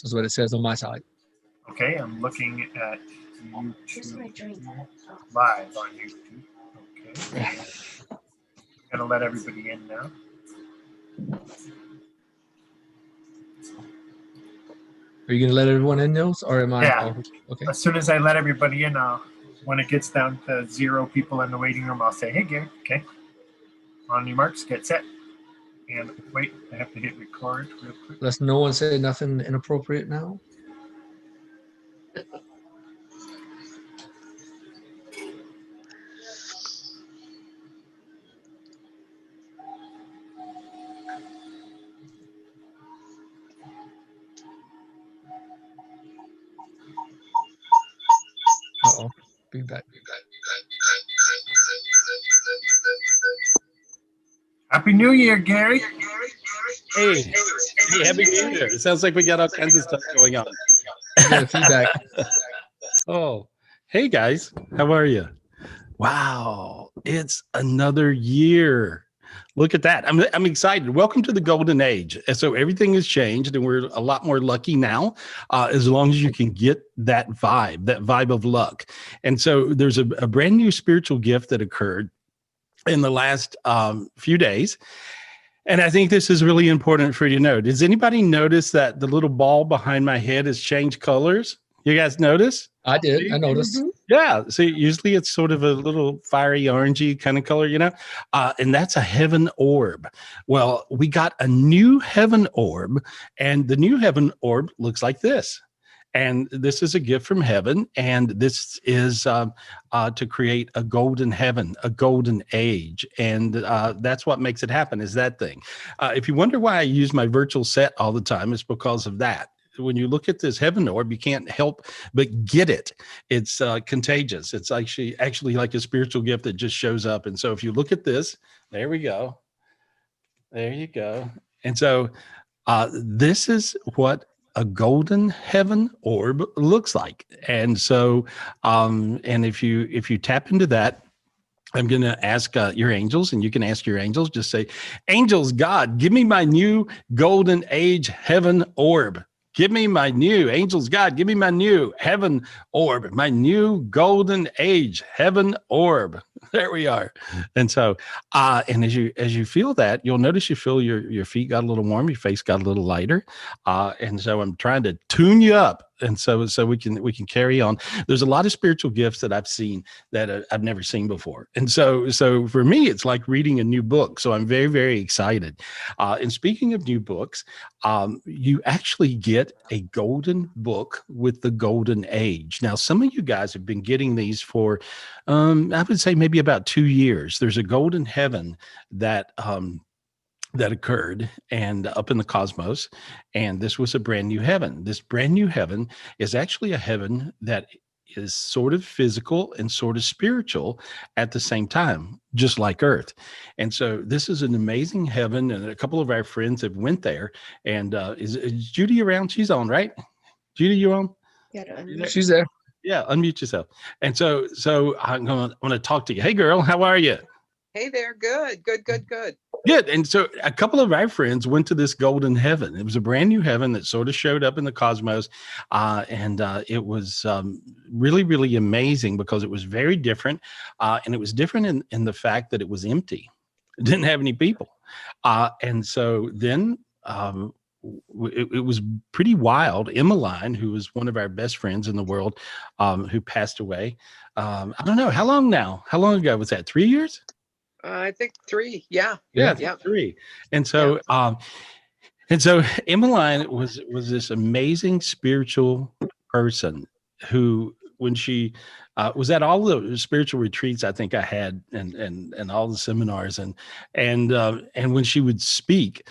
is what it says on my side. Okay, I'm looking at YouTube live on YouTube. Okay. I'm gonna let everybody in now. Are you going to let everyone in, Nils, or am I? Yeah. Oh, okay. As soon as I let everybody in, when it gets down to 0 people in the waiting room, I'll say, "Hey, Gary." Okay. On your marks, get set. And wait, I have to hit record real quick. Let's no one say nothing inappropriate now. Uh-oh. Be back. Happy New Year, Gary. Hey, Happy New Year. It sounds like we got all kinds of stuff going on. Feedback. Oh, hey guys, how are you? Wow, it's another year. Look at that. I'm excited. Welcome to the golden age. And so everything has changed and we're a lot more lucky now, as long as you can get that vibe of luck. And so there's a brand new spiritual gift that occurred in the last few days. And I think this is really important for you to know. Does anybody notice that the little ball behind my head has changed colors? You guys notice? I did. I noticed. Mm-hmm. Yeah. So usually it's sort of a little fiery orangey kind of color, and that's a heaven orb. Well, we got a new heaven orb, and the new heaven orb looks like this. And this is a gift from heaven, and this is to create a golden heaven, a golden age, and that's what makes it happen, is that thing. If you wonder why I use my virtual set all the time, it's because of that. When you look at this heaven orb, you can't help but get it. It's contagious. It's actually like a spiritual gift that just shows up. And so if you look at this, there we go. There you go. And so this is what a golden heaven orb looks like. And so, and if you tap into that, I'm going to ask your angels, and you can ask your angels, just say, "Angels, God, give me my new golden age heaven orb. Give me my new angels, God, give me my new heaven orb, my new golden age heaven orb." There we are. And so, and as you feel that, you'll notice you feel your feet got a little warm, your face got a little lighter. And so I'm trying to tune you up. And so we can carry on. There's a lot of spiritual gifts that I've seen that I've never seen before. And so for me, it's like reading a new book. So I'm very, very excited. And speaking of new books, you actually get a golden book with the golden age. Now, some of you guys have been getting these for, I would say maybe about 2 years. There's a golden heaven that occurred and up in the cosmos. And this was a brand new heaven. This brand new heaven is actually a heaven that is sort of physical and sort of spiritual at the same time, just like Earth. And so this is an amazing heaven. And a couple of our friends have went there. And is Judy around? She's on, right? Judy, you on? Yeah, she's there. Yeah, unmute yourself. And so I'm gonna talk to you. Hey, girl, how are you? Hey there. Good. Good. And so a couple of our friends went to this golden heaven. It was a brand new heaven that sort of showed up in the cosmos. And it was really, really amazing because it was very different. And it was different in the fact that it was empty. It didn't have any people. And so then it was pretty wild. En-Lighten-Ment, who was one of our best friends in the world, who passed away. I don't know. How long now? How long ago was that? 3 years? I think 3. Yeah. 3. And so, En-Lighten-Ment was this amazing spiritual person who, when she was at all the spiritual retreats I think I had and all the seminars and when she would speak,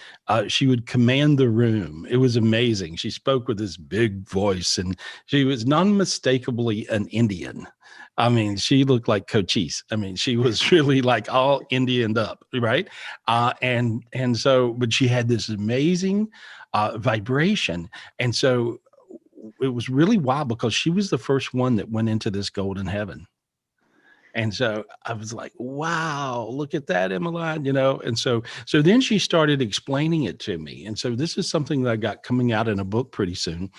she would command the room. It was amazing. She spoke with this big voice, and she was non-mistakably an Indian. I mean, she looked like Cochise. I mean, she was really like all Indianed up, right? And so, but she had this amazing vibration. And so it was really wild because she was the first one that went into this golden heaven. And so I was like, wow, look at that, Emmeline, And so then she started explaining it to me. And so this is something that I got coming out in a book pretty soon.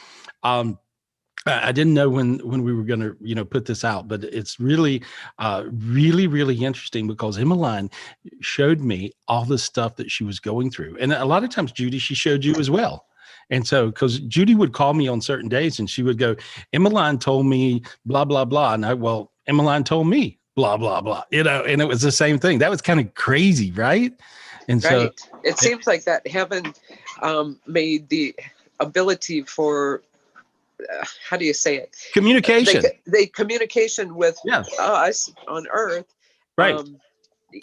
I didn't know when we were going to, put this out, but it's really, really interesting because Emmeline showed me all the stuff that she was going through. And a lot of times, Judy, she showed you as well. And so, because Judy would call me on certain days and she would go, Emmeline told me blah, blah, blah. And Emmeline told me blah, blah, blah, and it was the same thing. That was kind of crazy, right? And so it seems like that heaven made the ability for, how do you say it? Communication. They communication with us on Earth. Right.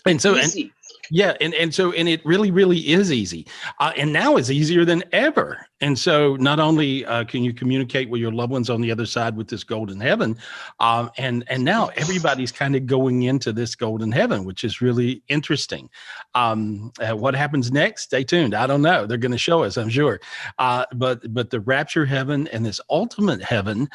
And so, easy. And it really is easy. And now it's easier than ever. And so not only can you communicate with your loved ones on the other side with this golden heaven, and now everybody's kind of going into this golden heaven, which is really interesting. What happens next? Stay tuned. I don't know. They're going to show us, I'm sure. But the rapture heaven and this ultimate heaven,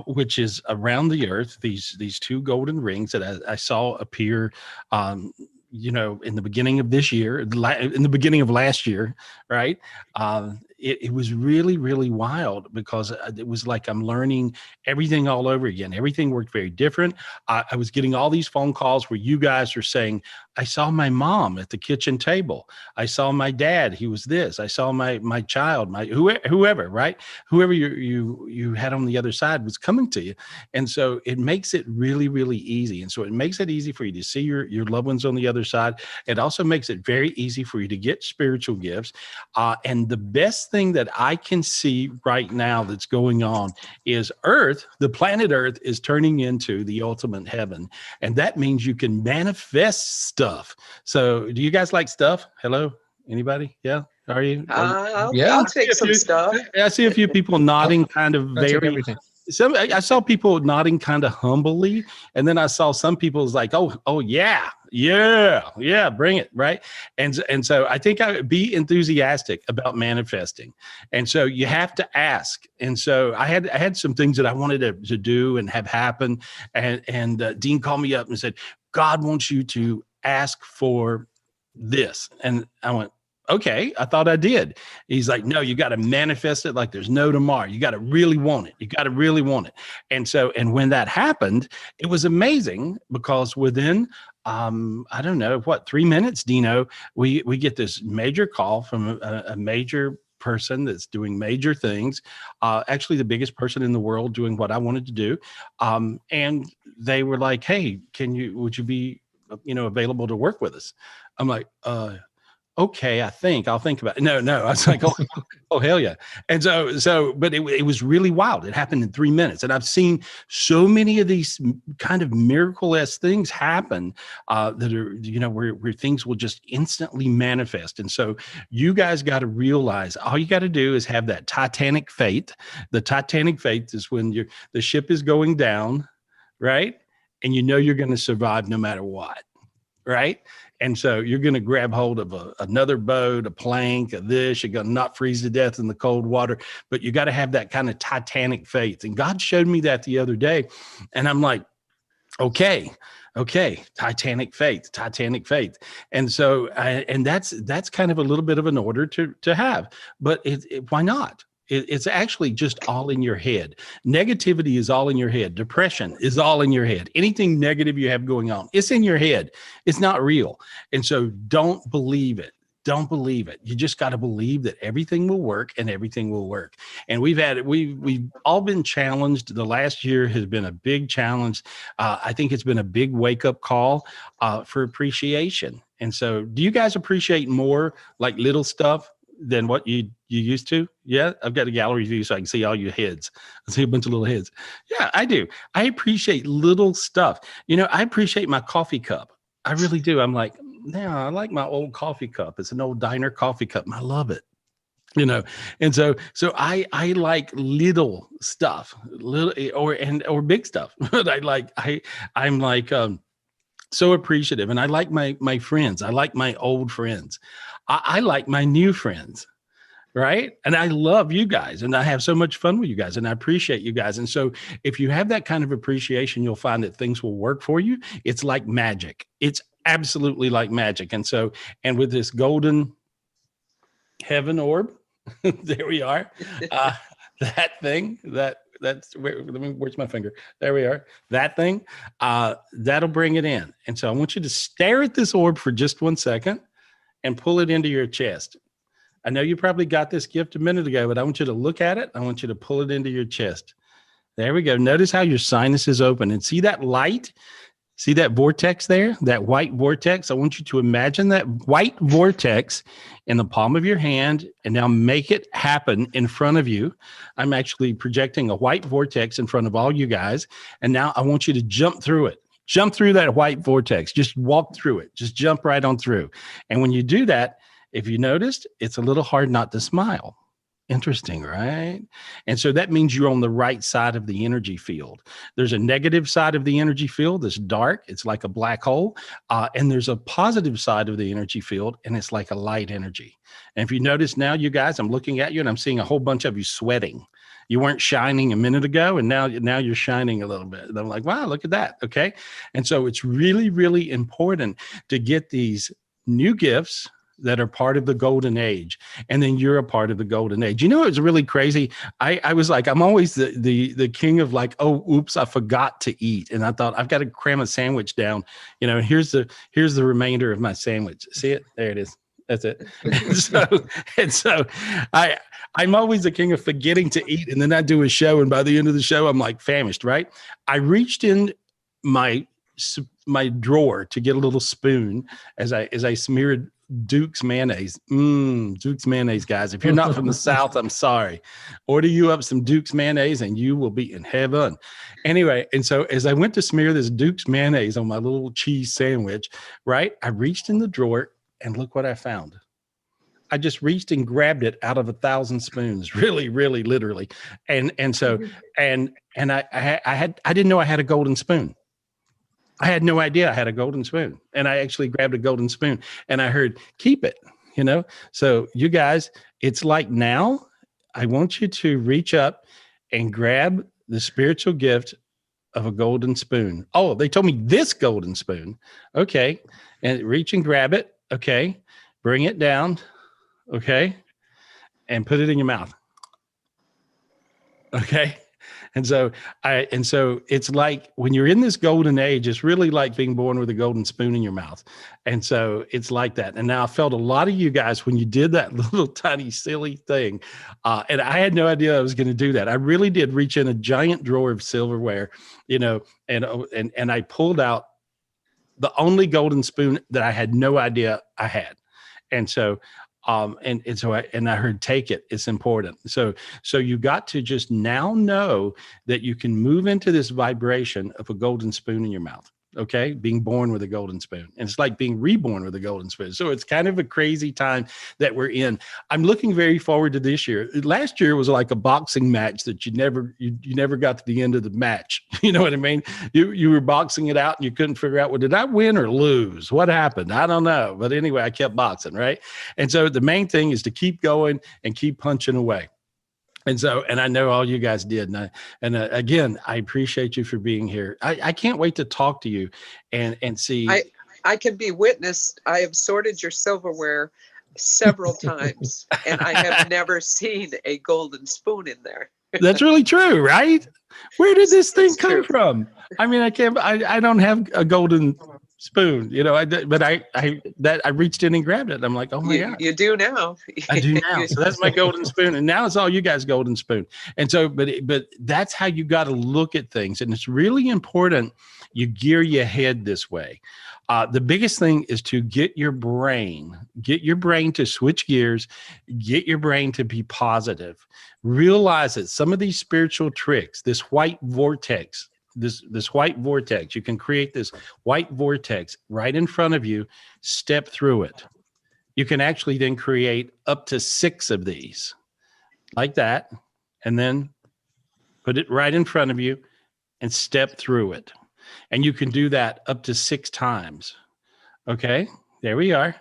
which is around the earth, these two golden rings that I saw appear in the beginning of this year, in the beginning of last year, right? It was really wild because it was like I'm learning everything all over again. Everything worked very different. I was getting all these phone calls where you guys are saying, I saw my mom at the kitchen table. I saw my dad. He was this. I saw my child, whoever, right? Whoever you had on the other side was coming to you. And so it makes it really easy. And so it makes it easy for you to see your loved ones on the other side. It also makes it very easy for you to get spiritual gifts. And the best thing that I can see right now that's going on is Earth, the planet Earth, is turning into the ultimate heaven. And that means you can manifest stuff. So do you guys like stuff? Hello? Anybody? Yeah? Are you? I'll take some stuff. I see a few people nodding kind of I'll take very... everything. I saw people nodding kind of humbly, and then I saw some people like, oh yeah, bring it, right? And so I think I would be enthusiastic about manifesting, and so you have to ask. And so I had some things that I wanted to do and have happen, and Dean called me up and said, God wants you to ask for this, and I went, okay, I thought I did. He's like, no, you got to manifest it like there's no tomorrow. You got to really want it. You got to really want it. And when that happened, it was amazing because within, I don't know, 3 minutes, Dino, we get this major call from a major person that's doing major things, actually the biggest person in the world doing what I wanted to do. And they were like, hey, would you be, available to work with us? I'm like, okay, I'll think about it. No, I was like, oh, hell yeah. And but it was really wild. It happened in 3 minutes. And I've seen so many of these kind of miracle-esque things happen that are, where things will just instantly manifest. And so you guys got to realize all you got to do is have that Titanic faith. The Titanic faith is when the ship is going down, right? And you're going to survive no matter what, right? And so you're going to grab hold of another boat, a plank, this. You're going to not freeze to death in the cold water, but you got to have that kind of Titanic faith. And God showed me that the other day. And I'm like, okay, Titanic faith. And so, and that's kind of a little bit of an order to have, but why not? It's actually just all in your head. Negativity is all in your head. Depression is all in your head. Anything negative you have going on, it's in your head. It's not real. And so don't believe it. Don't believe it. You just got to believe that everything will work and everything will work. And we've all been challenged. The last year has been a big challenge. I think it's been a big wake-up call for appreciation. And so do you guys appreciate more like little stuff than what you used to? Yeah, I've got a gallery view so I can see all your heads. I see a bunch of little heads. Yeah, I do. I appreciate little stuff. I appreciate my coffee cup. I really do. I'm like, I like my old coffee cup. It's an old diner coffee cup. And I love it. And so I like little stuff, or big stuff. But I'm like so appreciative, and I like my friends. I like my old friends. I like my new friends. right? And I love you guys, and I have so much fun with you guys, and I appreciate you guys. And so if you have that kind of appreciation, you'll find that things will work for you. It's like magic. It's absolutely like magic. And so, and with this golden heaven orb, there we are. That thing, where's my finger? There we are. That thing, that'll bring it in. And so I want you to stare at this orb for just 1 second and pull it into your chest. I know you probably got this gift a minute ago, but I want you to look at it. I want you to pull it into your chest. There we go. Notice how your sinus is open, and see that light? See that vortex there, that white vortex? I want you to imagine that white vortex in the palm of your hand, and now make it happen in front of you. I'm actually projecting a white vortex in front of all you guys. And now I want you to jump through it. Jump through that white vortex. Just walk through it. Just jump right on through. And when you do that, if you noticed, it's a little hard not to smile. Interesting, right? And so that means you're on the right side of the energy field. There's a negative side of the energy field that's dark. It's like a black hole. And there's a positive side of the energy field, and it's like a light energy. And if you notice now, you guys, I'm looking at you and I'm seeing a whole bunch of you sweating. You weren't shining a minute ago, and now you're shining a little bit. And I'm like, wow, look at that. Okay. And so it's really, really important to get these new gifts that are part of the golden age. And then you're a part of the golden age. You know, it was really crazy. I was like, I'm always the king of like, oh, oops, I forgot to eat. And I thought I've got to cram a sandwich down, you know, here's the remainder of my sandwich. See it? There it is. That's it. And so I'm always the king of forgetting to eat. And then I do a show, and by the end of the show, I'm like famished, right? I reached in my drawer to get a little spoon as I smeared Duke's mayonnaise. Duke's mayonnaise, guys. If you're not from the South, I'm sorry. Order you up some Duke's mayonnaise and you will be in heaven. Anyway, and so as I went to smear this Duke's mayonnaise on my little cheese sandwich, right, I reached in the drawer and look what I found. I just reached and grabbed it out of 1,000 spoons, really, really, literally. And so I didn't know I had a golden spoon. I had no idea I had a golden spoon, and I actually grabbed a golden spoon, and I heard, keep it, you know? So you guys, it's like now I want you to reach up and grab the spiritual gift of a golden spoon. Oh, they told me this golden spoon. Okay. And reach and grab it. Okay. Bring it down. Okay. And put it in your mouth. Okay. And so it's like when you're in this golden age, it's really like being born with a golden spoon in your mouth. And so it's like that. And now I felt a lot of you guys when you did that little tiny silly thing. And I had no idea I was going to do that. I really did reach in a giant drawer of silverware, you know, and I pulled out the only golden spoon that I had no idea I had. And so and I heard, take it. It's important. So you got to just now know that you can move into this vibration of a golden spoon in your mouth. Okay. Being born with a golden spoon. And it's like being reborn with a golden spoon. So it's kind of a crazy time that we're in. I'm looking very forward to this year. Last year was like a boxing match that you never got to the end of the match. You know what I mean? You were boxing it out and you couldn't figure out, well, did I win or lose? What happened? I don't know. But anyway, I kept boxing, right? And so the main thing is to keep going and keep punching away. And so, and I know all you guys did. And again, I appreciate you for being here. I can't wait to talk to you and see. I can be witness. I have sorted your silverware several times, and I have never seen a golden spoon in there. That's really true, right? Where did this thing come from? I mean, I don't have a golden spoon, you know, but I reached in and grabbed it. I'm like, oh my God. You do now. I do now. So that's my golden spoon. And now it's all you guys' golden spoon. And so, but that's how you got to look at things. And it's really important you gear your head this way. The biggest thing is to get your brain to switch gears, get your brain to be positive. Realize that some of these spiritual tricks, this white vortex, this white vortex, you can create this white vortex right in front of you, step through it. You can actually then create up to 6 of these like that, and then put it right in front of you and step through it. And you can do that up to 6 times. Okay, there we are.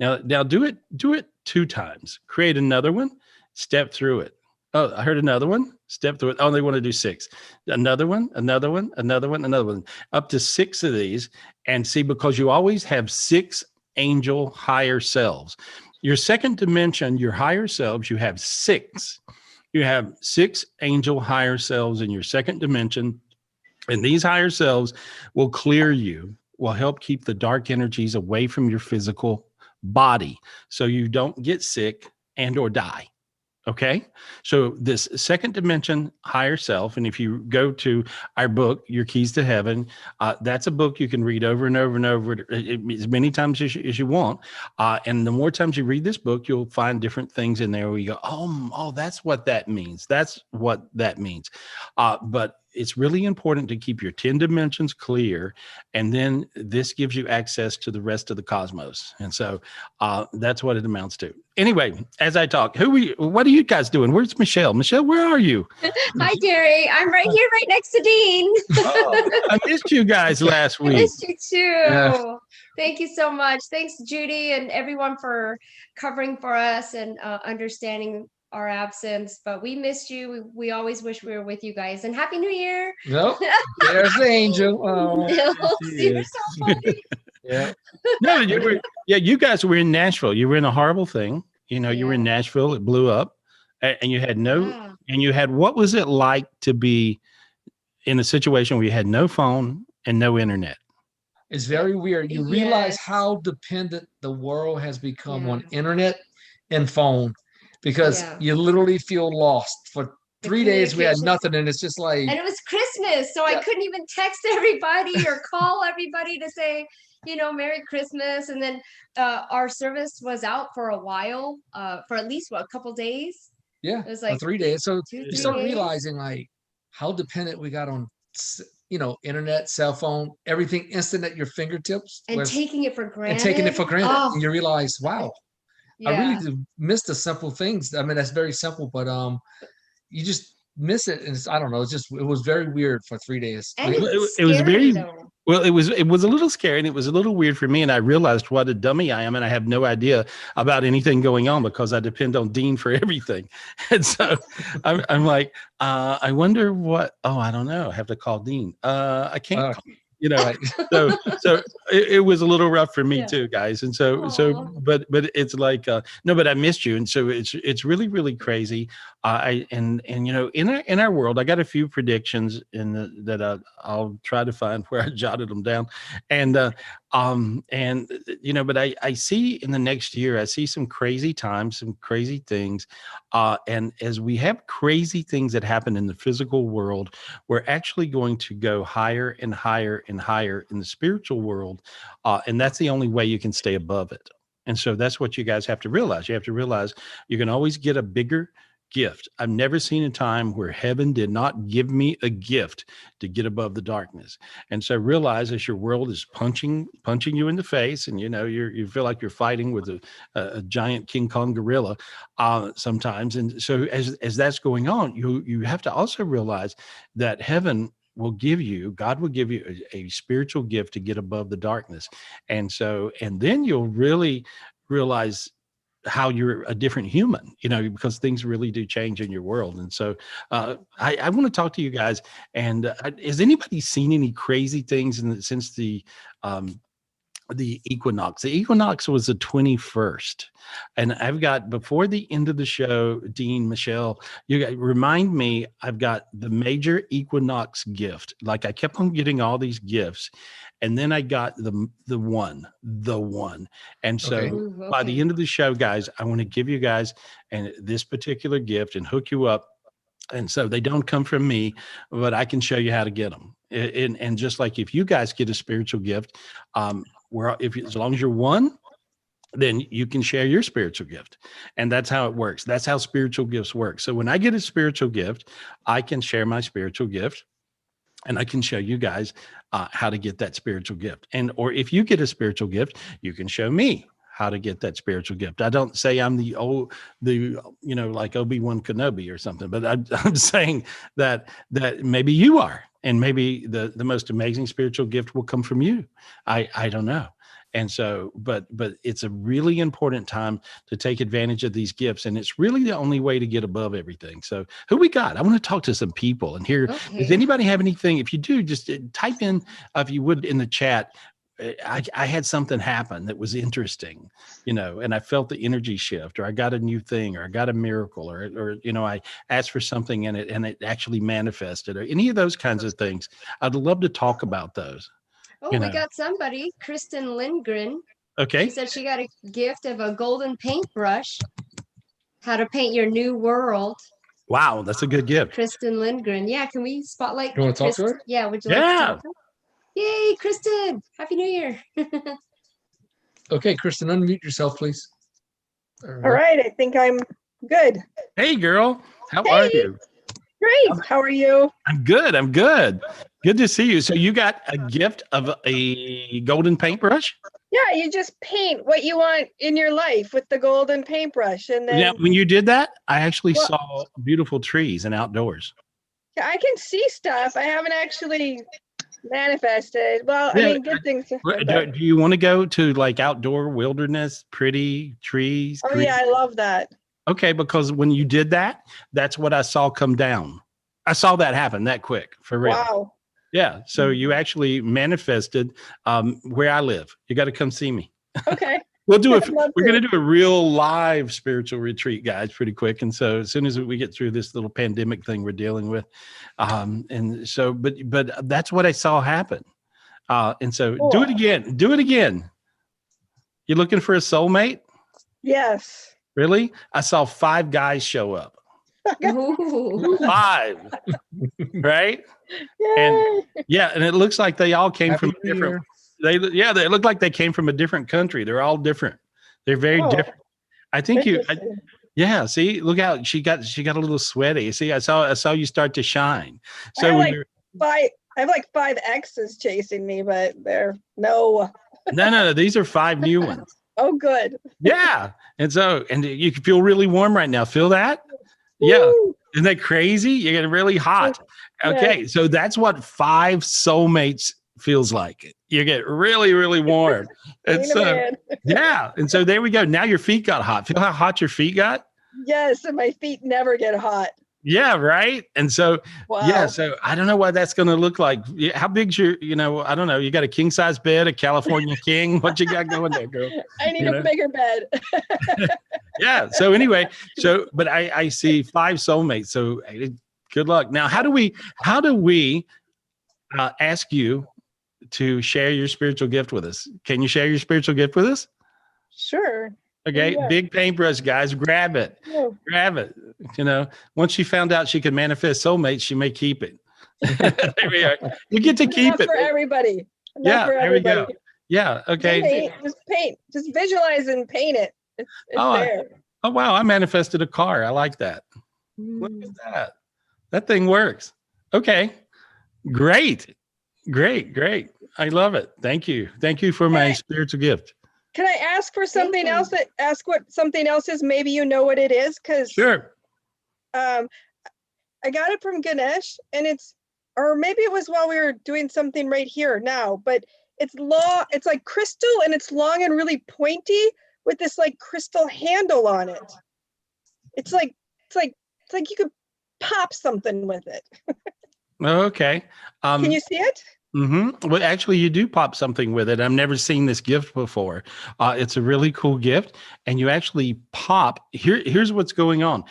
Now do it 2 times. Create another one step through it. Oh, I heard another one. Step through it. Oh, they want to do 6. Another one, another one, another one, another one. Up to 6 of these. And see, because you always have 6 angel higher selves. Your second dimension, your higher selves, you have 6. You have 6 angel higher selves in your second dimension. And these higher selves will clear you, will help keep the dark energies away from your physical body so you don't get sick and or die. Okay. So this second dimension higher self, and if you go to our book, Your Keys to Heaven, that's a book you can read over and over and over as many times as you want. And the more times you read this book, you'll find different things in there where you go, oh, that's what that means. That's what that means. But it's really important to keep your 10 dimensions clear. And then this gives you access to the rest of the cosmos. And so that's what it amounts to. Anyway, as I talk, what are you guys doing? Where's Michelle? Michelle, where are you? Hi, Gary. I'm right here, right next to Dean. Oh, I missed you guys last I week. missed you too. Yeah. Thank you so much. Thanks, Judy, and everyone for covering for us and understanding our absence. But we missed you. We always wish we were with you guys. And Happy New Year. Nope. There's the angel. Oh, You're so funny. yeah. No, you guys were in Nashville. You were in a horrible thing. You were in Nashville. It blew up, and you had what was it like to be in a situation where you had no phone and no internet? It's very weird. You realize how dependent the world has become on internet and phone, because you literally feel lost. For 3 days, we had nothing, and it's just like. And it was Christmas, so I couldn't even text everybody or call everybody to say, Merry Christmas. And then our service was out for a while, for at least a couple days. Yeah, it was like 3 days. So you start 3 days. realizing like how dependent we got on, internet, cell phone, everything instant at your fingertips, and taking it for granted. Oh. And you realize, wow, I Yeah. really do miss the simple things. I mean, that's very simple, but you just miss it, and I don't know. It was very weird for 3 days. And it it's was scary, very though. well. It was a little scary, and it was a little weird for me. And I realized what a dummy I am, and I have no idea about anything going on because I depend on Dean for everything. And so I'm like, I wonder what. Oh, I don't know. I have to call Dean. I can't. So it was a little rough for me too, guys. And but it's like no, but I missed you, and so it's really, really crazy. In our world, I got a few predictions that I'll try to find where I jotted them down, but I see in the next year, I see some crazy times, some crazy things, and as we have crazy things that happen in the physical world, we're actually going to go higher and higher and higher in the spiritual world, and that's the only way you can stay above it. And so that's what you guys have to realize. You have to realize you can always get a bigger gift. I've never seen a time where heaven did not give me a gift to get above the darkness. And so realize as your world is punching you in the face, and you feel like you're fighting with a giant King Kong gorilla sometimes. And so as that's going on, you have to also realize that God will give you a spiritual gift to get above the darkness. And then you'll really realize how you're a different human, because things really do change in your world. And so I want to talk to you guys. And has anybody seen any crazy things since the equinox? The equinox was the 21st. And I've got, before the end of the show, Dean, Michelle, you guys remind me, I've got the major equinox gift. Like I kept on getting all these gifts. And then I got the one. And so by the end of the show, guys, I want to give you guys this particular gift and hook you up. And so they don't come from me, but I can show you how to get them. And just like if you guys get a spiritual gift, as long as you're one, then you can share your spiritual gift. And that's how it works. That's how spiritual gifts work. So when I get a spiritual gift, I can share my spiritual gift. And I can show you guys how to get that spiritual gift. Or if you get a spiritual gift, you can show me how to get that spiritual gift. I don't say I'm like Obi-Wan Kenobi or something, but I'm saying that maybe you are, and maybe the most amazing spiritual gift will come from you. I don't know. And so, but it's a really important time to take advantage of these gifts. And it's really the only way to get above everything. So who we got? I want to talk to some people and hear, does anybody have anything? If you do, just type in, if you would, in the chat. I had something happen that was interesting, and I felt the energy shift, or I got a new thing, or I got a miracle, or I asked for something in it and it actually manifested, or any of those kinds of things. I'd love to talk about those. Oh, we got somebody, Kristen Lindgren. Okay. She said she got a gift of a golden paintbrush. How to paint your new world. Wow, that's a good gift. Kristen Lindgren. Yeah, can we spotlight? You want to talk to her? Yeah, would you like to talk to her? Yay, Kristen! Happy New Year. Okay, Kristen, unmute yourself, please. All right, I think I'm good. Hey, girl. How are you? Great. How are you? I'm good. Good to see you. So you got a gift of a golden paintbrush? Yeah, you just paint what you want in your life with the golden paintbrush. And then Now, when you did that, I actually saw beautiful trees and outdoors. Yeah, I can see stuff. I haven't actually manifested. Well, I mean, good things. Do you want to go to like outdoor wilderness, pretty trees? Oh, yeah, I love that. Okay, because when you did that, that's what I saw come down. I saw that happen that quick, for real. Wow. Yeah, so you actually manifested where I live. You got to come see me. Okay. We're going to do a real live spiritual retreat, guys, pretty quick. And so as soon as we get through this little pandemic thing we're dealing with, and so, but that's what I saw happen. And so cool. Do it again. You looking for a soulmate? Yes. Really? I saw 5 guys show up. 5, right? Yay. And and it looks like they all came from different. They look like they came from a different country. They're all different. They're very different. I think see, look out. She got a little sweaty. See, I saw you start to shine. So I have like 5 exes chasing me, but they're no. No. These are 5 new ones. Oh, good. Yeah. And you can feel really warm right now. Feel that? Woo. Yeah. Isn't that crazy? You're getting really hot. Okay. So that's what 5 soulmates feels like. You get really, really warm. And so, and so there we go. Now your feet got hot. Feel how hot your feet got? Yes. And my feet never get hot. Yeah. Right. And so, so I don't know what that's going to look like. How big's your, I don't know. You got a king size bed, a California king. What you got going there, girl? I need a bigger bed. Yeah. So anyway, but I see 5 soulmates. So good luck. Now, how do we ask you to share your spiritual gift with us? Can you share your spiritual gift with us? Sure. Okay. Yeah. Big paintbrush, guys. Grab it. Yeah. Grab it. Once she found out she could manifest soulmates, she may keep it. There we are. You get to keep it. For everybody. There we go. Yeah. Okay. Just paint. Just visualize and paint it. It's there. Oh, wow. I manifested a car. I like that. Look at that. That thing works. Okay. Great. I love it. Thank you for my spiritual gift. Can I ask for something else? Ask what something else is? Maybe you know what it is, because sure. I got it from Ganesh, and or maybe it was while we were doing something right here now. But it's long. It's like crystal, and it's long and really pointy with this like crystal handle on it. It's like you could pop something with it. Okay. Can you see it? Mm-hmm. Well, actually, you do pop something with it. I've never seen this gift before. It's a really cool gift, and you actually pop. Here's what's going on.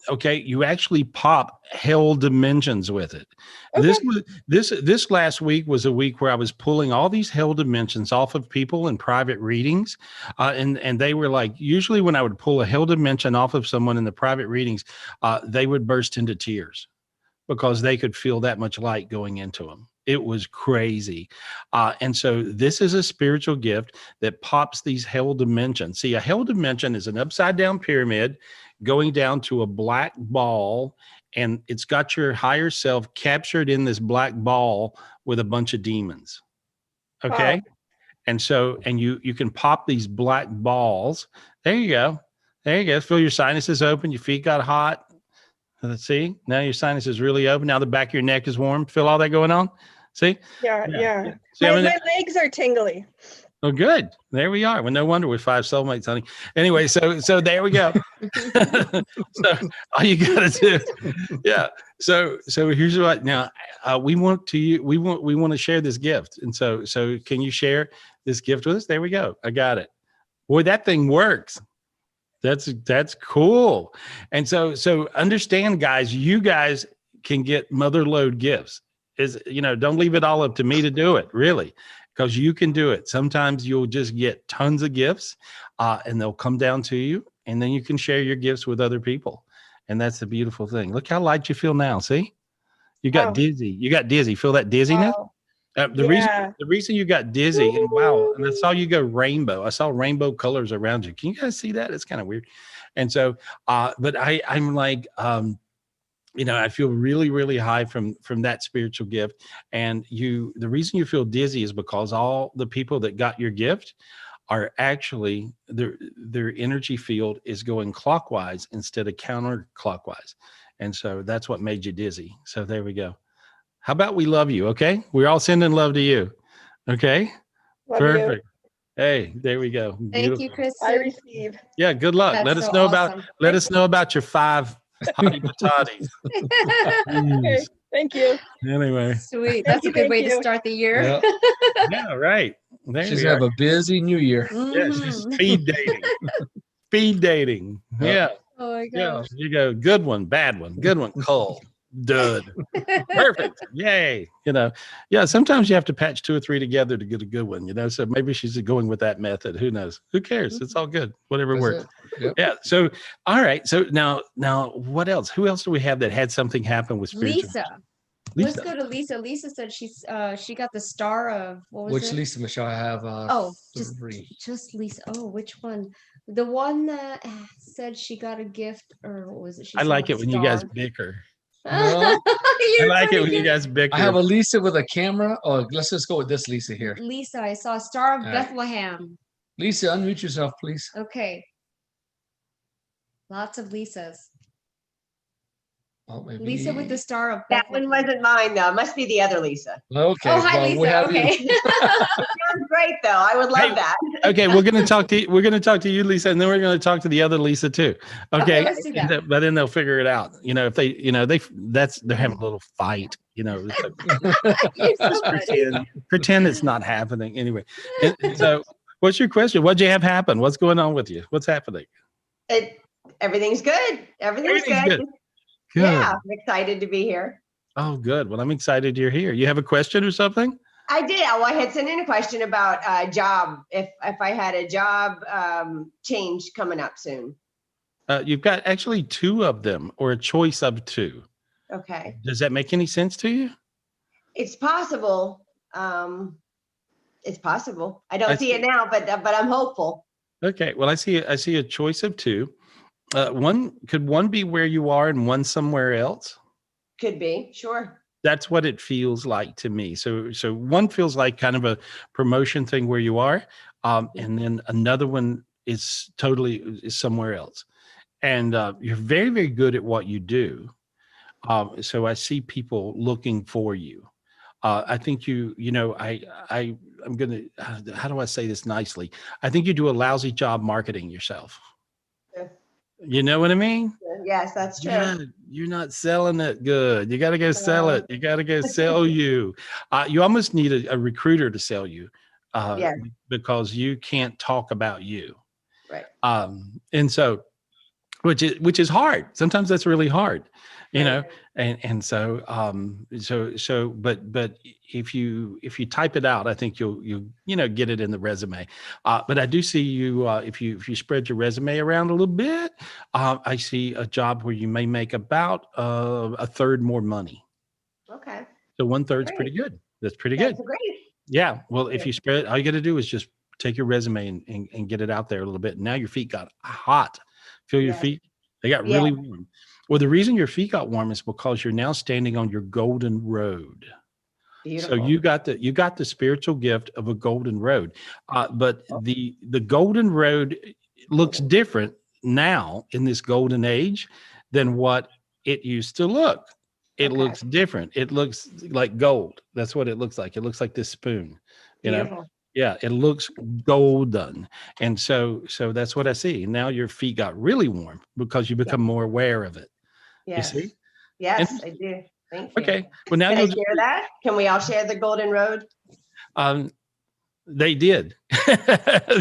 Okay, you actually pop hell dimensions with it. Okay. This last week was a week where I was pulling all these hell dimensions off of people in private readings, and they were like, usually when I would pull a hell dimension off of someone in the private readings, they would burst into tears because they could feel that much light going into them. It was crazy. And so this is a spiritual gift that pops these hell dimensions. See, a hell dimension is an upside down pyramid going down to a black ball, and it's got your higher self captured in this black ball with a bunch of demons. Okay. Wow. And so, and you can pop these black balls. There you go. Feel your sinuses open. Your feet got hot. Let's see. Now your sinus is really open. Now the back of your neck is warm. Feel all that going on? See? Yeah. See, my legs are tingly. Oh, good. There we are. Well, no wonder we're 5 soulmates, honey. Anyway, so there we go. So all you gotta do, yeah. So here's what. Now, we want to share this gift, and so can you share this gift with us? There we go. I got it. Boy, that thing works. That's cool. And so understand, guys. You guys can get mother load gifts. Don't leave it all up to me to do it, really, because you can do it. Sometimes you'll just get tons of gifts, and they'll come down to you, and then you can share your gifts with other people. And that's the beautiful thing. Look how light you feel now. See, you got dizzy. You got dizzy. Feel that dizziness? Wow. The reason you got dizzy, and wow, and I saw you go rainbow. I saw rainbow colors around you. Can you guys see that? It's kind of weird. And so, but I'm like, I feel really, really high from that spiritual gift. And the reason you feel dizzy is because all the people that got your gift are actually their energy field is going clockwise instead of counterclockwise. And so that's what made you dizzy. So there we go. How about we love you? Okay. We're all sending love to you. Okay. Love Perfect. you. Hey, there we go. Thank you, Kristen. I receive. Yeah. Good luck. That's Let us so know awesome. let us know about your 5 hottie patatis. Okay. Thank you. Anyway. Sweet. That's a good way to start the year. Yep. Yeah. Right. There She's we gonna are. have a busy new year. Yeah. She's Mhm. speed dating. Speed dating. Yep. Yeah. Oh my Yeah. gosh. You go. Good one. Bad one. Good one. Cull. Dud. Perfect. Yay. Yeah, sometimes you have to patch 2 or 3 together to get a good one, so maybe she's going with that method. Who knows? Who cares? It's all good. Whatever That's works. it. Yep. Yeah. So, all right. So now what else? Who else do we have that had something happen with spiritual? Lisa. Let's go to Lisa. Lisa said she got the star of what was Which it? Lisa Michelle I have? Just Lisa. Oh, which one? The one that said she got a gift, or what was it? I like it when you guys bicker. No, I like it when you guys bicker. I have a Lisa with a camera. Oh, let's just go with this Lisa here. Lisa, I saw Star of All right. Bethlehem. Lisa, unmute yourself, please. Okay. Lots of Lisas. Oh, maybe. Lisa with the Star of That Bethlehem. one wasn't mine, though. It must be the other Lisa. Okay. Oh, hi, well, Lisa. we have you. Okay. Sounds great, though. I would love Hey, that. Okay, we're going to talk to you, Lisa, and then we're going to talk to the other Lisa too. Okay, let's do that. But then they'll figure it out. If they're having a little fight. You're so Just pretend it's not happening anyway. And so, what's your question? What'd you have happen? What's going on with you? What's happening? Everything's good. Everything's good. Good. Yeah, I'm excited to be here. Oh, good. Well, I'm excited you're here. You have a question or something? I did. Well, I had sent in a question about a job. If I had a job change coming up soon. You've got actually 2 of them, or a choice of 2. Okay. Does that make any sense to you? It's possible. It's possible. I don't see it now, but I'm hopeful. Okay. Well, I see a choice of 2. One be where you are and one somewhere else? Could be. Sure. That's what it feels like to me. So one feels like kind of a promotion thing where you are, and then another one is somewhere else. And you're very, very good at what you do. So I see people looking for you. I think I'm gonna. How do I say this nicely? I think you do a lousy job marketing yourself. Yeah. You know what I mean? Yes, that's true. Yeah, you're not selling it good. You got to go sell it. You got to go sell you. You almost need a recruiter to sell you, because you can't talk about you. Right. And so, which is hard. Sometimes that's really hard, and so but if you type it out, I think you'll get it in the resume. But I do see you if you spread your resume around a little bit, I see a job where you may make about 1/3 more money. Okay. So 1/3 is pretty good. That's pretty good. That's great. Yeah. Well, if you spread, all you got to do is just take your resume and get it out there a little bit. Now your feet got hot. Feel your feet? They got really warm. Well, the reason your feet got warm is because you're now standing on your golden road. Beautiful. So you got the spiritual gift of a golden road, but the golden road looks different now in this golden age than what it used to look. It looks different. It looks like gold. That's what it looks like. It looks like this spoon, Beautiful. Yeah, it looks golden. And so that's what I see. Now your feet got really warm because you become more aware of it. Yes. You see? Yes, I do. Thank you. Okay. Well, now Can I you'll share that? Can we all share the golden road? They did.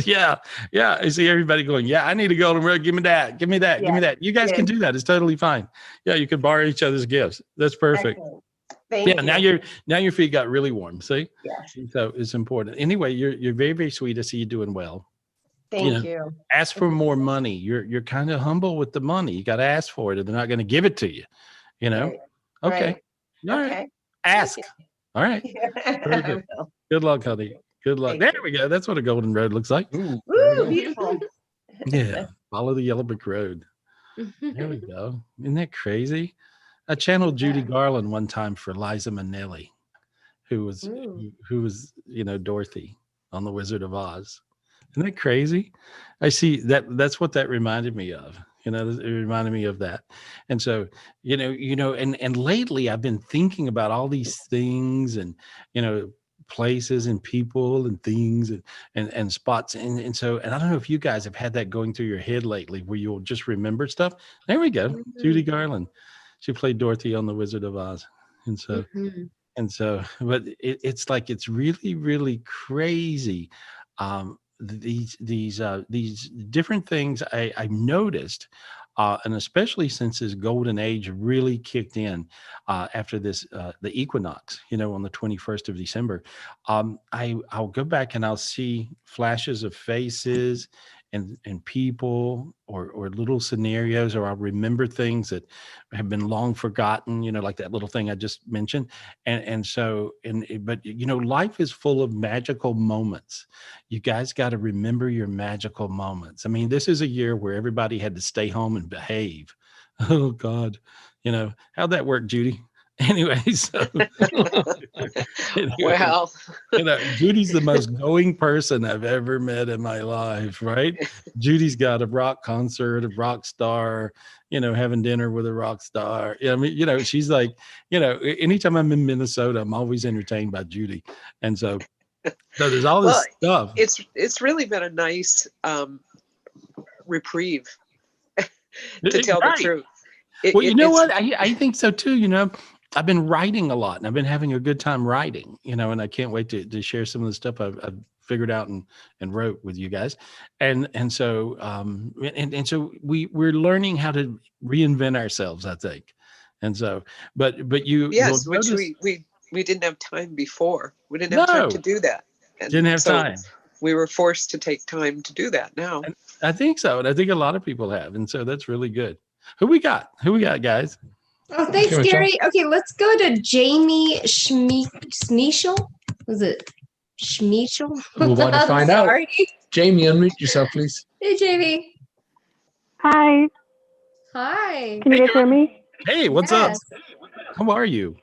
Yeah. Yeah. I see everybody going, yeah, I need a golden road. Give me that. Give me that. Give me that. You guys can do that. It's totally fine. Yeah. You can borrow each other's gifts. That's perfect. Excellent. Thank you. Now your feet got really warm. See? Yes. So it's important. Anyway, you're very, very sweet. I see you doing well. Thank you. Ask for more money. You're kind of humble with the money. You got to ask for it, or they're not going to give it to you. You know? Right. Okay. Right. All right. Ask. All right. Very good. Good luck, honey. Good luck. There we go. That's what a golden road looks like. Ooh, beautiful. Yeah. Follow the yellow brick road. There we go. Isn't that crazy? I channeled Judy Garland one time for Liza Minnelli, who was Dorothy on The Wizard of Oz. Isn't that crazy? I see that's what that reminded me of. It reminded me of that. And so, and lately I've been thinking about all these things and, places and people and things and spots. And so, and I don't know if you guys have had that going through your head lately where you'll just remember stuff. There we go. Mm-hmm. Judy Garland. She played Dorothy on The Wizard of Oz. And so, but it's like, it's really, really crazy. These different things I've noticed, and especially since this golden age really kicked in after this the equinox, on the 21st of December. I'll go back and I'll see flashes of faces and people or little scenarios, or I'll remember things that have been long forgotten, like that little thing I just mentioned. But life is full of magical moments. You guys got to remember your magical moments. I mean, this is a year where everybody had to stay home and behave. Oh God, how'd that work, Judy? Anyway, so well, Judy's the most going person I've ever met in my life, right? Judy's got a rock concert, a rock star, having dinner with a rock star. I mean, she's like, anytime I'm in Minnesota, I'm always entertained by Judy. And so there's all this stuff. It's really been a nice reprieve to tell the truth. What? I think so too, I've been writing a lot and I've been having a good time writing, and I can't wait to share some of the stuff I've figured out and wrote with you guys. And so we're learning how to reinvent ourselves, I think. And so, but yes, which we didn't have time before. We didn't have time to do that. And didn't have time. We were forced to take time to do that now. And I think so. And I think a lot of people have. And so that's really good. Who we got, guys? Oh, thanks, Gary. Okay, let's go to Jamie Schmiechel. Was it Schmiechel? We want to find out. Jamie, unmute yourself, please. Hey, Jamie. Hi. Hi. Can you guys hear me? Hey, what's up? How are you?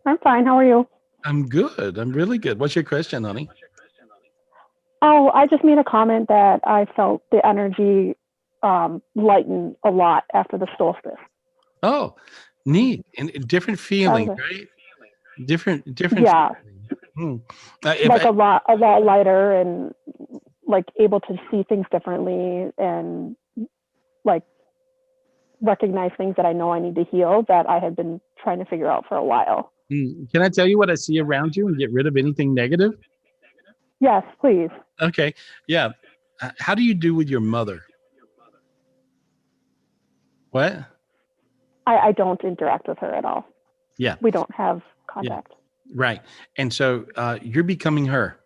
I'm fine. How are you? I'm good. I'm really good. What's your question, honey? Oh, I just made a comment that I felt the energy lighten a lot after the solstice. Oh, neat. And different feeling, right? Different. Yeah. Like a lot lighter and like able to see things differently and like recognize things that I know I need to heal that I had been trying to figure out for a while. Can I tell you what I see around you and get rid of anything negative? Yes, please. Okay. Yeah. How do you do with your mother? What? I don't interact with her at all. Yeah. We don't have contact. Yeah. Right. And so you're becoming her.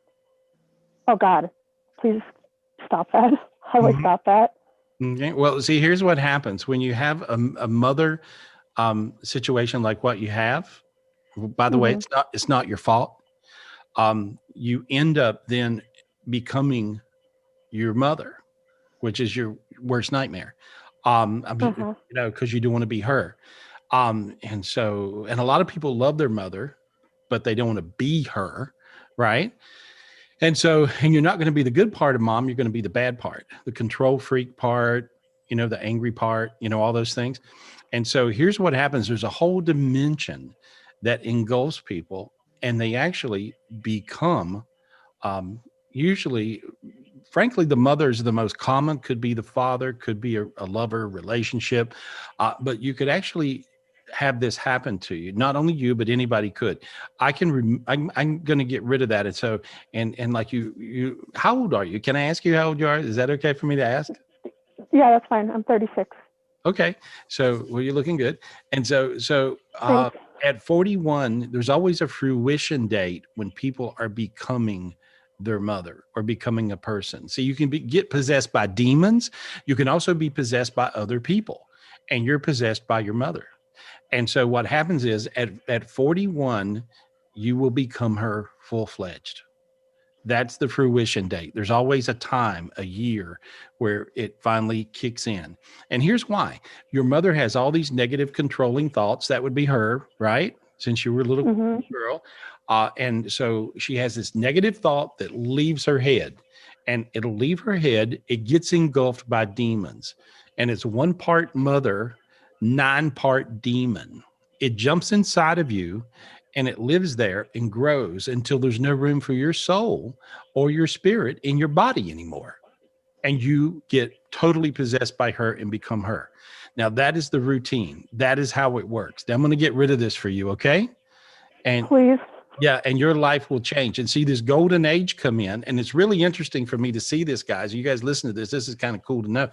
Oh God, please stop that. How do I stop that? Okay. Well, see, here's what happens when you have a mother situation like what you have. By the way, it's not your fault. You end up then becoming your mother, which is your worst nightmare. Because you don't want to be her. And a lot of people love their mother, but they don't want to be her. Right. And you're not going to be the good part of mom. You're going to be the bad part, the control freak part, the angry part, all those things. And so here's what happens. There's a whole dimension that engulfs people and they actually become Usually, frankly, the mothers are the most common. Could be the father, could be a lover relationship, but you could actually have this happen to you. Not only you, but anybody could. I'm going to get rid of that. And so, and like you, how old are you? Can I ask you how old you are? Is that okay for me to ask? Yeah, that's fine. I'm 36. Okay. So, well, you're looking good. And so at 41, there's always a fruition date when people are becoming their mother or becoming a person. So you can get possessed by demons. You can also be possessed by other people, and you're possessed by your mother. And so what happens is at 41, you will become her full-fledged. That's the fruition date. There's always a time, a year, where it finally kicks in. And here's why. Your mother has all these negative controlling thoughts. That would be her, right? Since you were a little girl. And so she has this negative thought that leaves her head. And it'll leave her head. It gets engulfed by demons. And it's 1 part mother, 9 part demon. It jumps inside of you. And it lives there and grows until there's no room for your soul or your spirit in your body anymore. And you get totally possessed by her and become her. Now, that is the routine. That is how it works. Now, I'm going to get rid of this for you, okay? And please. Yeah, and your life will change and see this golden age come in. And it's really interesting for me to see this, guys. You guys listen to this. This is kind of cool to know.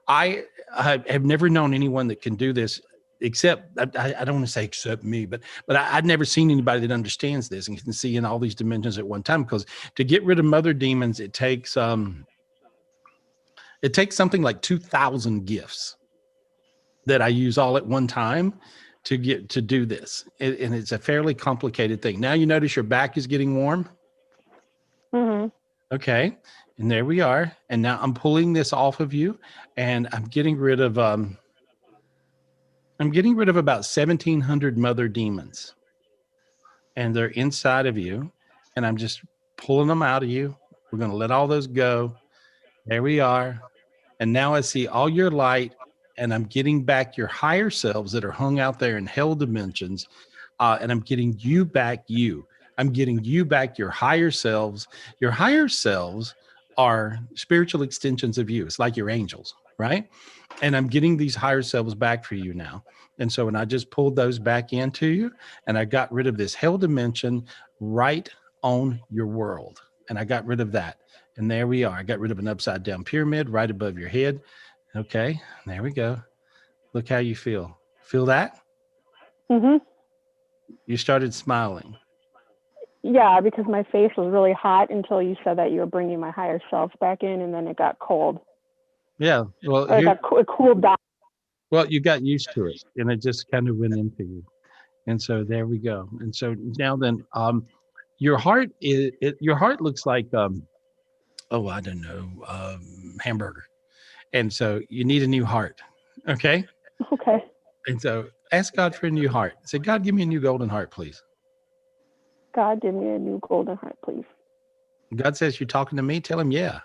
I have never known anyone that can do this. Except, I don't want to say except me, but I'd never seen anybody that understands this and can see in all these dimensions at one time. Because to get rid of mother demons, it takes something like 2,000 gifts that I use all at one time to do this. And it's a fairly complicated thing. Now you notice your back is getting warm. Okay, and there we are. And now I'm pulling this off of you, and I'm getting rid of about 1,700 mother demons, and they're inside of you, and I'm just pulling them out of you. We're going to let all those go. There we are. And now I see all your light, and I'm getting back your higher selves that are hung out there in hell dimensions. And I'm getting you back I'm getting you back your higher selves. Your higher selves are spiritual extensions of you. It's like your angels, right? And I'm getting these higher selves back for you now. And so when I just pulled those back into you, and I got rid of this hell dimension right on your world, and I got rid of that. And there we are. I got rid of an upside down pyramid right above your head. Okay, there we go. Look how you feel. Feel that? You started smiling. Yeah, because my face was really hot until you said that you were bringing my higher self back in, and then it got cold. Yeah, well, it cooled down. Well, you got used to it, and it just kind of went into you. And so there we go. And so now then, your heart looks like I don't know, hamburger. And so you need a new heart. Okay. Okay. And so ask God for a new heart. Say, God, give me a new golden heart, please. God, give me a new golden heart, please. God says, you're talking to me? Tell him, yeah.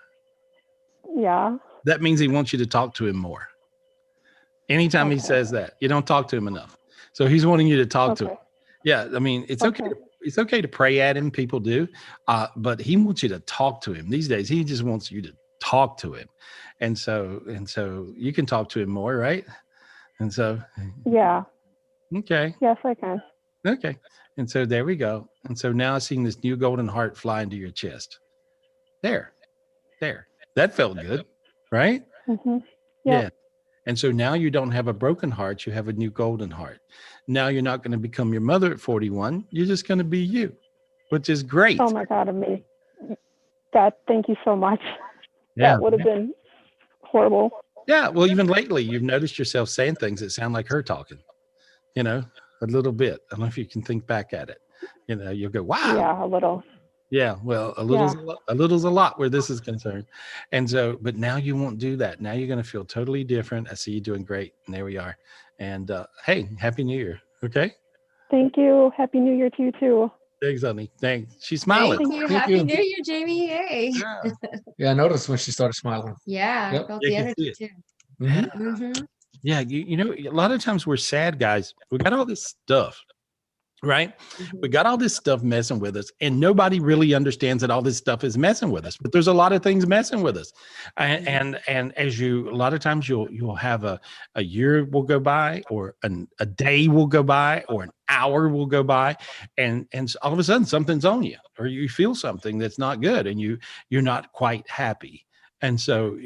Yeah. That means he wants you to talk to him more. Anytime he says that, you don't talk to him enough. So he's wanting you to talk to him. Yeah. I mean, it's okay. It's okay to pray at him. People do. But he wants you to talk to him these days. He just wants you to talk to him. And so you can talk to him more, right? And so. Yeah. Okay. Yes, I can. Okay. And so there we go. And so now I'm seeing this new golden heart fly into your chest. There. That felt good, right? Yeah. And so now you don't have a broken heart. You have a new golden heart. Now you're not going to become your mother at 41. You're just going to be you, which is great. Oh my God, amazing. Thank you so much. Yeah. That would have been horrible. Yeah. Well, even lately, you've noticed yourself saying things that sound like her talking, a little bit. I don't know if you can think back at it. You'll go, wow. Yeah, a little. Yeah, well, a little's a lot where this is concerned. And so, but now you won't do that. Now you're going to feel totally different. I see you doing great. And there we are. And hey, Happy New Year. Okay. Thank you. Happy New Year to you too. Thanks, honey. Thanks. She's smiling. Thank you. Happy New Year, Jamie. Hey. Yeah, I noticed when she started smiling. Yeah, I felt the energy too. Yeah, you know, a lot of times we're sad, guys. We got all this stuff. Right? We got all this stuff messing with us, and nobody really understands that all this stuff is messing with us. But there's a lot of things messing with us, and as you, a lot of times you'll have a year will go by, or a day will go by, or an hour will go by, and all of a sudden something's on you, or you feel something that's not good, and you're not quite happy. And so,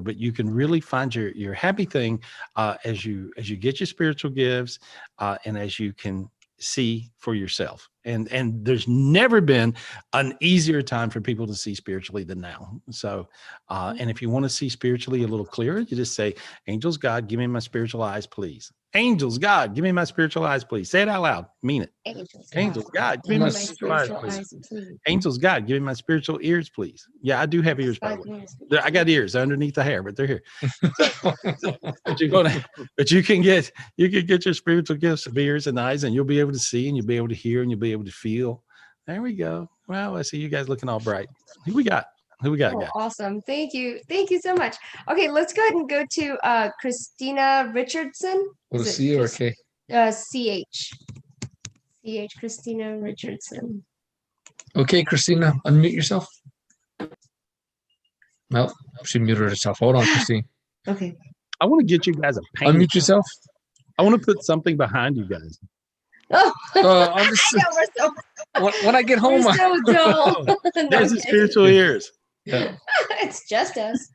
but you can really find your happy thing as you get your spiritual gifts, and as you can see for yourself. And there's never been an easier time for people to see spiritually than now. So, and if you want to see spiritually a little clearer, you just say, angels, God, give me my spiritual eyes, please. Angels, God, give me my spiritual eyes, please. Say it out loud. Mean it. Angels, God, give me my spiritual eyes, please. Angels, God, give me my spiritual ears, please. Yeah, I do have ears, by the way. I got ears underneath the hair, but they're here. But you can get your spiritual gifts of ears and eyes, and you'll be able to see, and you'll be able to hear, and you'll be able to feel. There we go. Well, I see you guys looking all bright. Who we got? Guys? Awesome. Thank you so much. Okay, let's go ahead and go to Christina Richardson. With a C or a K? CH. Christina Richardson. Okay, Christina, unmute yourself. Well, she muted herself. Hold on, Christine. Okay. I want to get you guys a painting. Unmute yourself. I want to put something behind you guys. Oh, I'm just, when I get home, we're so dull. There's the spiritual ears. Yeah. It's just us.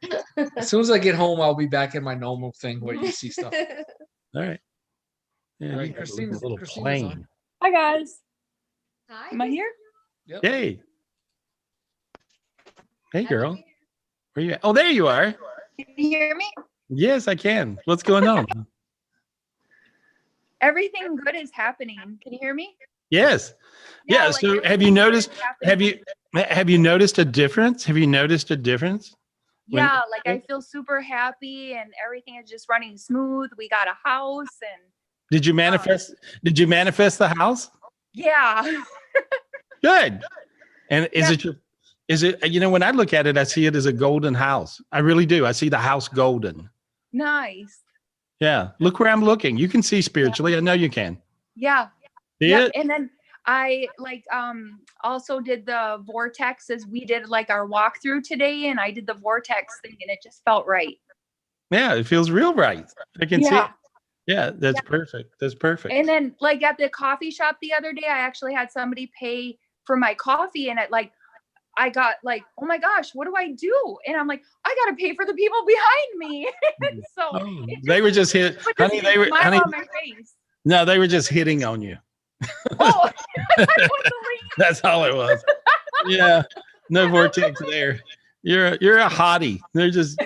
As soon as I get home, I'll be back in my normal thing where you see stuff. All right. Yeah, All right, Christina's a little plane. Hi guys. Hi. Am I here? Yep. Hey. Hey, girl. Where you at? Oh, there you are. Can you hear me? Yes, I can. What's going on? Everything good is happening. Can you hear me? Yes. Yeah. Like So have you noticed? Have you noticed a difference? Have you noticed a difference? Yeah, like I feel super happy, and everything is just running smooth. We got a house, and did you manifest? Did you manifest the house? Yeah. Good. And is it? You know, when I look at it, I see it as a golden house. I really do. I see the house golden. Nice. Yeah. Look where I'm looking. You can see spiritually. I know you can. Yeah. See yeah. it? And then I also did the vortex as we did like our walkthrough today, and I did the vortex thing, and it just felt right. Yeah, it feels real right. I can see it. Yeah, that's Yeah. perfect. That's perfect. And then like at the coffee shop the other day, I actually had somebody pay for my coffee, and I got like, oh my gosh, what do I do? And I'm like, I got to pay for the people behind me. So they were just hit, honey. They were, honey. On my face. No, they were just hitting on you. Oh, that's all it was. Yeah, no vortex there. You're a hottie. They're just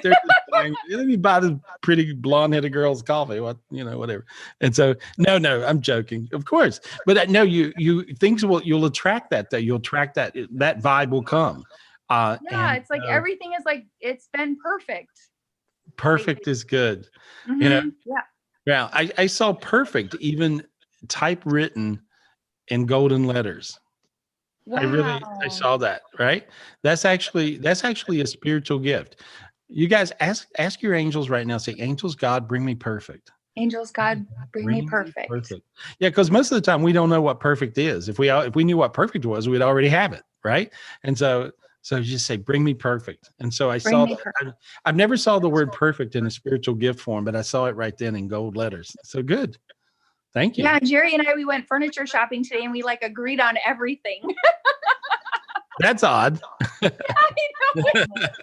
buying, let me buy the pretty blonde-headed girl's coffee. What, whatever. And so no, I'm joking, of course. But no, you you'll attract that. You'll attract that vibe will come. It's like everything is like it's been perfect. Perfect is good. Mm-hmm. Yeah. I saw perfect even typewritten in golden letters. Wow. I saw that, right? That's actually a spiritual gift. You guys ask your angels right now, say, angels, God, bring me perfect. Angels, God, bring me perfect. Yeah, because most of the time we don't know what perfect is. If we knew what perfect was, we'd already have it, right? And so you just say, bring me perfect. And so I've never saw the word perfect in a spiritual gift form, but I saw it right then in gold letters. So good. Thank you. Yeah, Jerry and I, we went furniture shopping today, and we agreed on everything. That's odd. I know. He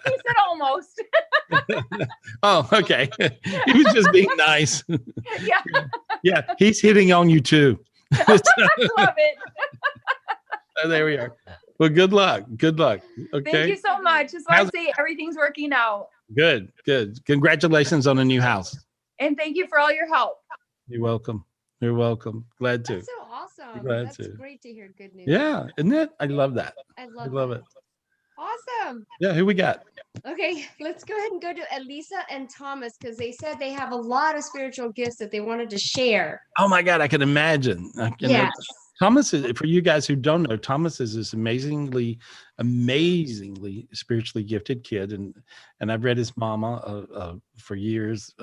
said almost. Oh, okay. He was just being nice. Yeah. Yeah, he's hitting on you too. I love it. So there we are. Well, good luck. Good luck. Okay. Thank you so much. Just want to say everything's working out. Good. Congratulations on the new house. And thank you for all your help. You're welcome. Glad to. That's so awesome. Glad That's to. great to hear good news. Yeah, isn't it? I love that. I love it. Awesome. Yeah, who we got? Okay, let's go ahead and go to Elisa and Thomas because they said they have a lot of spiritual gifts that they wanted to share. Oh my God, I can imagine. Yes. Thomas is, for you guys who don't know, Thomas is this amazingly spiritually gifted kid, and I've read his mama for years,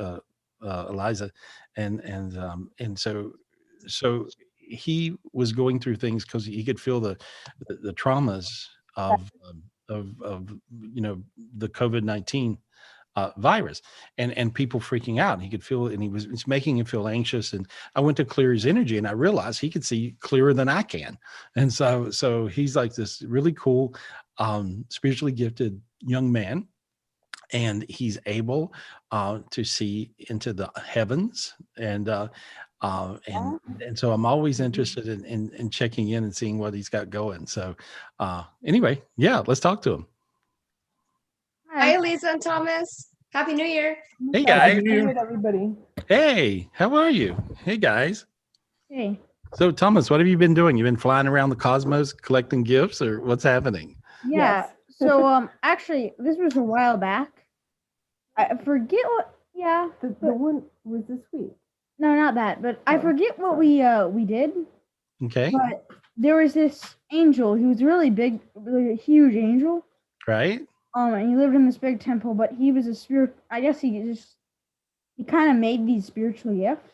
Eliza, and so he was going through things because he could feel the traumas of the COVID-19 virus and people freaking out. He could feel it, and it's making him feel anxious. And I went to clear his energy, and I realized he could see clearer than I can. And so he's like this really cool, spiritually gifted young man. And he's able to see into the heavens, and so I'm always interested in checking in and seeing what he's got going. So anyway, yeah, let's talk to him. Hi, Lisa and Thomas. Happy New Year. Hey guys. Happy New Year, everybody. Hey, how are you? Hey guys. Hey. So Thomas, what have you been doing? You been flying around the cosmos collecting gifts, or what's happening? Yeah. So actually, this was a while back. I forget what. Yeah. The one was this week. No, not that. But I forget what we did. Okay. But there was this angel. He was really big, really a huge angel. Right. And he lived in this big temple. But he was a spirit. I guess he kind of made these spiritual gifts.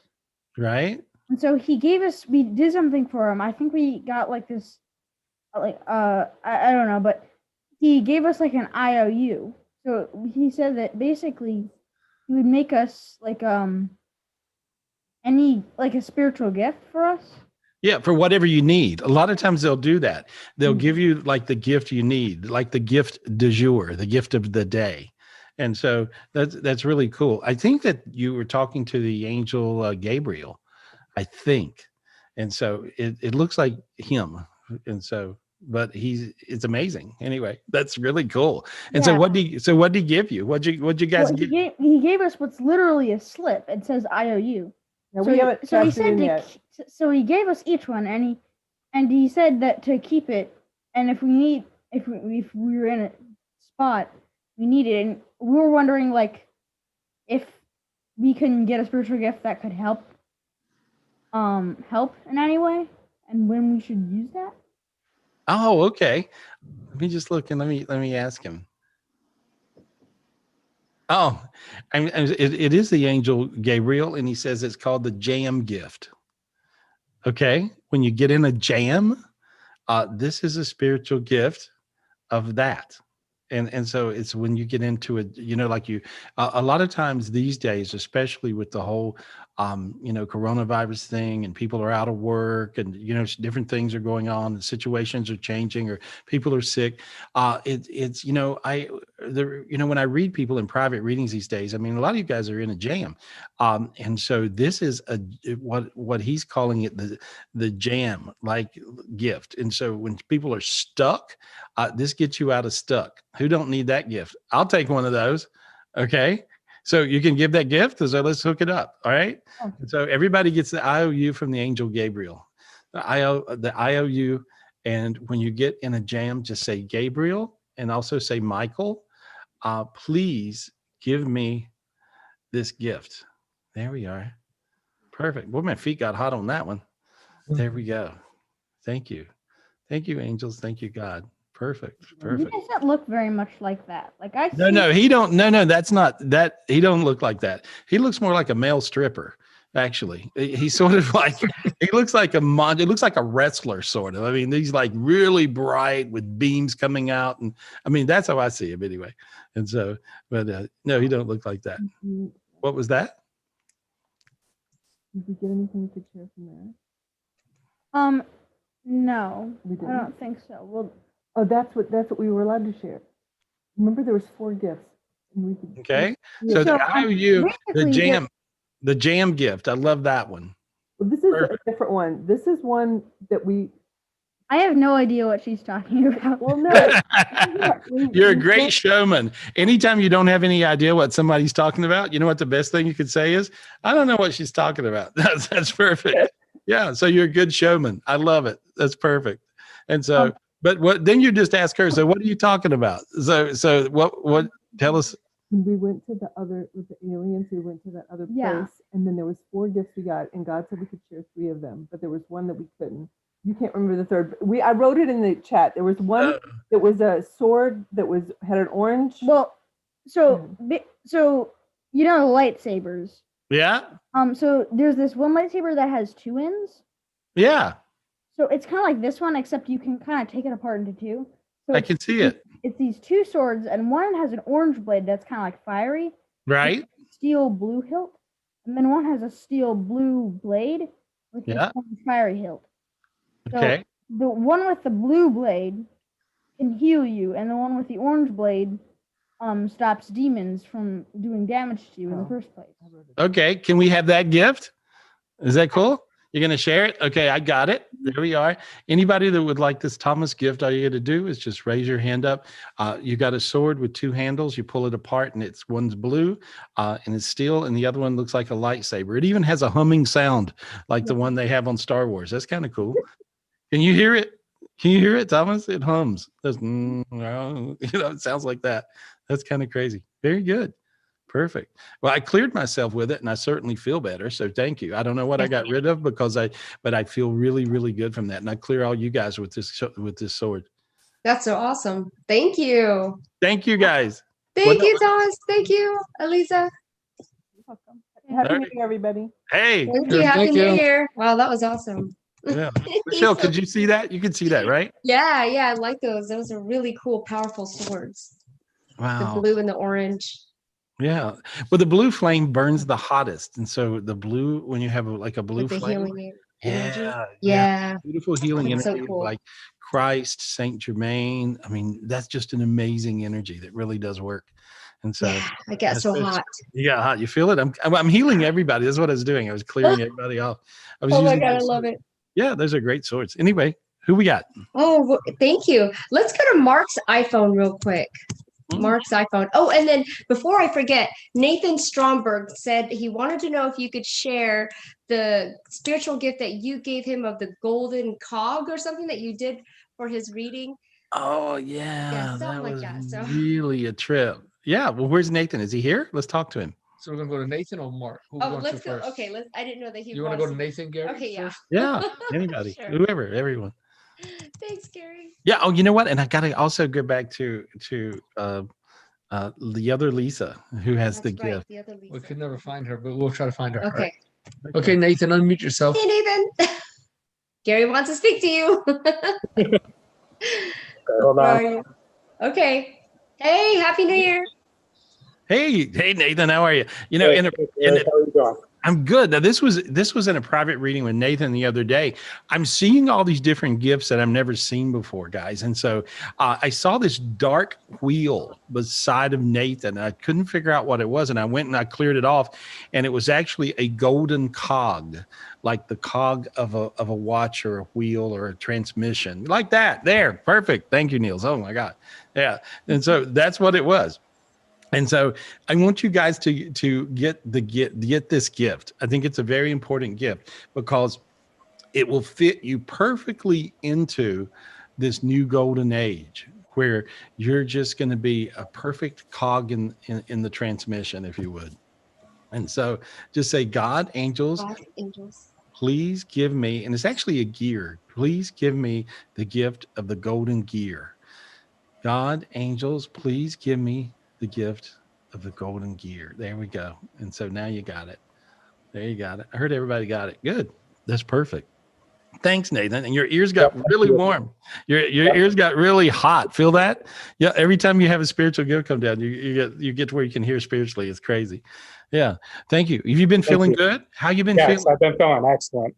Right. And so he gave us. We did something for him. I think we got like this. I don't know, but he gave us like an IOU. So he said that basically he would make us like any like a spiritual gift for us. Yeah, for whatever you need. A lot of times they'll do that. They'll give you like the gift you need, like the gift du jour, the gift of the day. And so that's really cool. I think that you were talking to the angel Gabriel, I think. And so it looks like him. And so but it's amazing. Anyway, that's really cool. And so what did he give you? What'd you guys give? He gave us what's literally a slip. It says IOU. No, we haven't cashed it in yet. So he gave us each one, and he said that to keep it, and if we were in a spot, we need it. And we were wondering like if we can get a spiritual gift that could help in any way, and when we should use that. Oh, okay. Let me just look and let me ask him. Oh, it is the angel Gabriel, and he says it's called the jam gift. Okay, when you get in a jam, this is a spiritual gift of that. And so it's when you get into it, like a lot of times these days, especially with the whole, coronavirus thing, and people are out of work, and, different things are going on, and situations are changing, or people are sick. When I read people in private readings these days, I mean, a lot of you guys are in a jam. And so this is what he's calling it, the jam like gift. And so when people are stuck, this gets you out of stuck. Who don't need that gift? I'll take one of those. Okay. So you can give that gift. So let's hook it up. All right. Okay. And so everybody gets the IOU from the angel Gabriel, the IOU. And when you get in a jam, just say Gabriel, and also say, Michael, please give me this gift. There we are. Perfect. Boy, my feet got hot on that one. There we go. Thank you. Thank you, angels. Thank you, God. Perfect. He doesn't look very much like that. Like he don't. No, that's not that. He don't look like that. He looks more like a male stripper. Actually, he's sort of like, he looks like it looks like a wrestler, sort of. I mean, he's like really bright with beams coming out. And I mean, that's how I see him anyway. And so, but no, he don't look like that. What was that? Did you get anything you could share from there? No, I don't think so. Well, that's what we were allowed to share. Remember, there was 4 gifts. Okay, so the IOU, the jam gift. I love that one. Well, this is a different one. This is one that I have no idea what she's talking about. Well, no. You're a great showman. Anytime you don't have any idea what somebody's talking about, you know what the best thing you could say is, I don't know what she's talking about. That's perfect. Yeah. So you're a good showman. I love it. That's perfect. And so, but then you just ask her, so what are you talking about? So what, tell us. When we went to with the aliens, we went to that other place, and then there was 4 gifts we got, and God said we could share 3 of them, but there was one that we couldn't. You can't remember the third. I wrote it in the chat. There was one that was a sword that had an orange. Well, so lightsabers. Yeah. So there's this one lightsaber that has 2 ends. Yeah. So it's kind of like this one, except you can kind of take it apart into two. So I can see it. It's these two swords, and one has an orange blade that's kind of like fiery. Right. Steel blue hilt. And then one has a steel blue blade with this fiery hilt. Okay. So the one with the blue blade can heal you, and the one with the orange blade stops demons from doing damage to you in the first place. Okay. Can we have that gift? Is that cool? You're going to share it? Okay, I got it. There we are. Anybody that would like this Thomas gift, all you got to do is just raise your hand up. You got a sword with two handles. You pull it apart, and one's blue and it's steel, and the other one looks like a lightsaber. It even has a humming sound like the one they have on Star Wars. That's kind of cool. Can you hear it? Can you hear it, Thomas? It hums. It sounds like that. That's kind of crazy. Very good. Perfect. Well, I cleared myself with it, and I certainly feel better. So thank you. I don't know what I got rid of but I feel really, really good from that. And I clear all you guys with this sword. That's so awesome. Thank you. Thank you, guys. Thank you, Thomas. Thank you, Elisa. Welcome. Happy New Year, everybody. Hey. Thank you. Happy New Year. Wow, that was awesome. Yeah. Michelle, could you see that? You can see that, right? Yeah, I like those. Those are really cool, powerful swords. Wow. The blue and the orange. Yeah. Well, the blue flame burns the hottest. And so the blue, when you have a blue With the flame. healing energy. Yeah. Beautiful healing That's so energy, cool. like Christ, Saint Germain. I mean, that's just an amazing energy that really does work. And so I get so hot. You got hot. You feel it? I'm healing everybody. That's what I was doing. I was clearing everybody off. I was Oh my using God, I those love swords. it. Yeah, those are great swords. Anyway, who we got? Oh, well, thank you. Let's go to Mark's iPhone real quick. Mark's iPhone. Oh, and then before I forget, Nathan Stromberg said he wanted to know if you could share the spiritual gift that you gave him of the golden cog or something that you did for his reading. Oh, yeah. Something That was like that. So really a trip. Yeah. Well, where's Nathan? Is he here? Let's talk to him. So we're gonna go to Nathan or Mark? Who let's go. first? Okay, I didn't know that he. You want to go to Nathan, Gary? Okay, yeah. First? Yeah. Anybody, Sure. whoever, everyone. Thanks, Gary. Yeah. Oh, you know what? And I got to also go back to the other Lisa who has the gift. The other Lisa. We could never find her, but we'll try to find her. Okay. Okay, Nathan, unmute yourself. Hey, Nathan. Gary wants to speak to you. Hold Where on. are you? Okay. Hey, Happy New Year. Hey, Nathan, how are you? You know, Hey, how you doing? I'm good. Now, this was in a private reading with Nathan the other day. I'm seeing all these different gifts that I've never seen before, guys. And so I saw this dark wheel beside of Nathan. I couldn't figure out what it was, and I went and I cleared it off, and it was actually a golden cog, like the cog of a watch or a wheel or a transmission, like that. There, perfect. Thank you, Niels. Oh my God, yeah. And so that's what it was. And so I want you guys to get this gift. I think it's a very important gift because it will fit you perfectly into this new golden age where you're just going to be a perfect cog in the transmission, if you would. And so just say, God, angels, please give me, and it's actually a gear. Please give me the gift of the golden gear. God, angels, please give me the gift of the golden gear. There we go. And so now you got it. There you got it. I heard everybody got it. Good. That's perfect. Thanks, Nathan. And your ears got really warm. Your ears got really hot. Feel that? Yeah. Every time you have a spiritual gift come down, you get to where you can hear spiritually. It's crazy. Yeah. Thank you. Have you been feeling good? How you been feeling? Yes, I've been feeling excellent.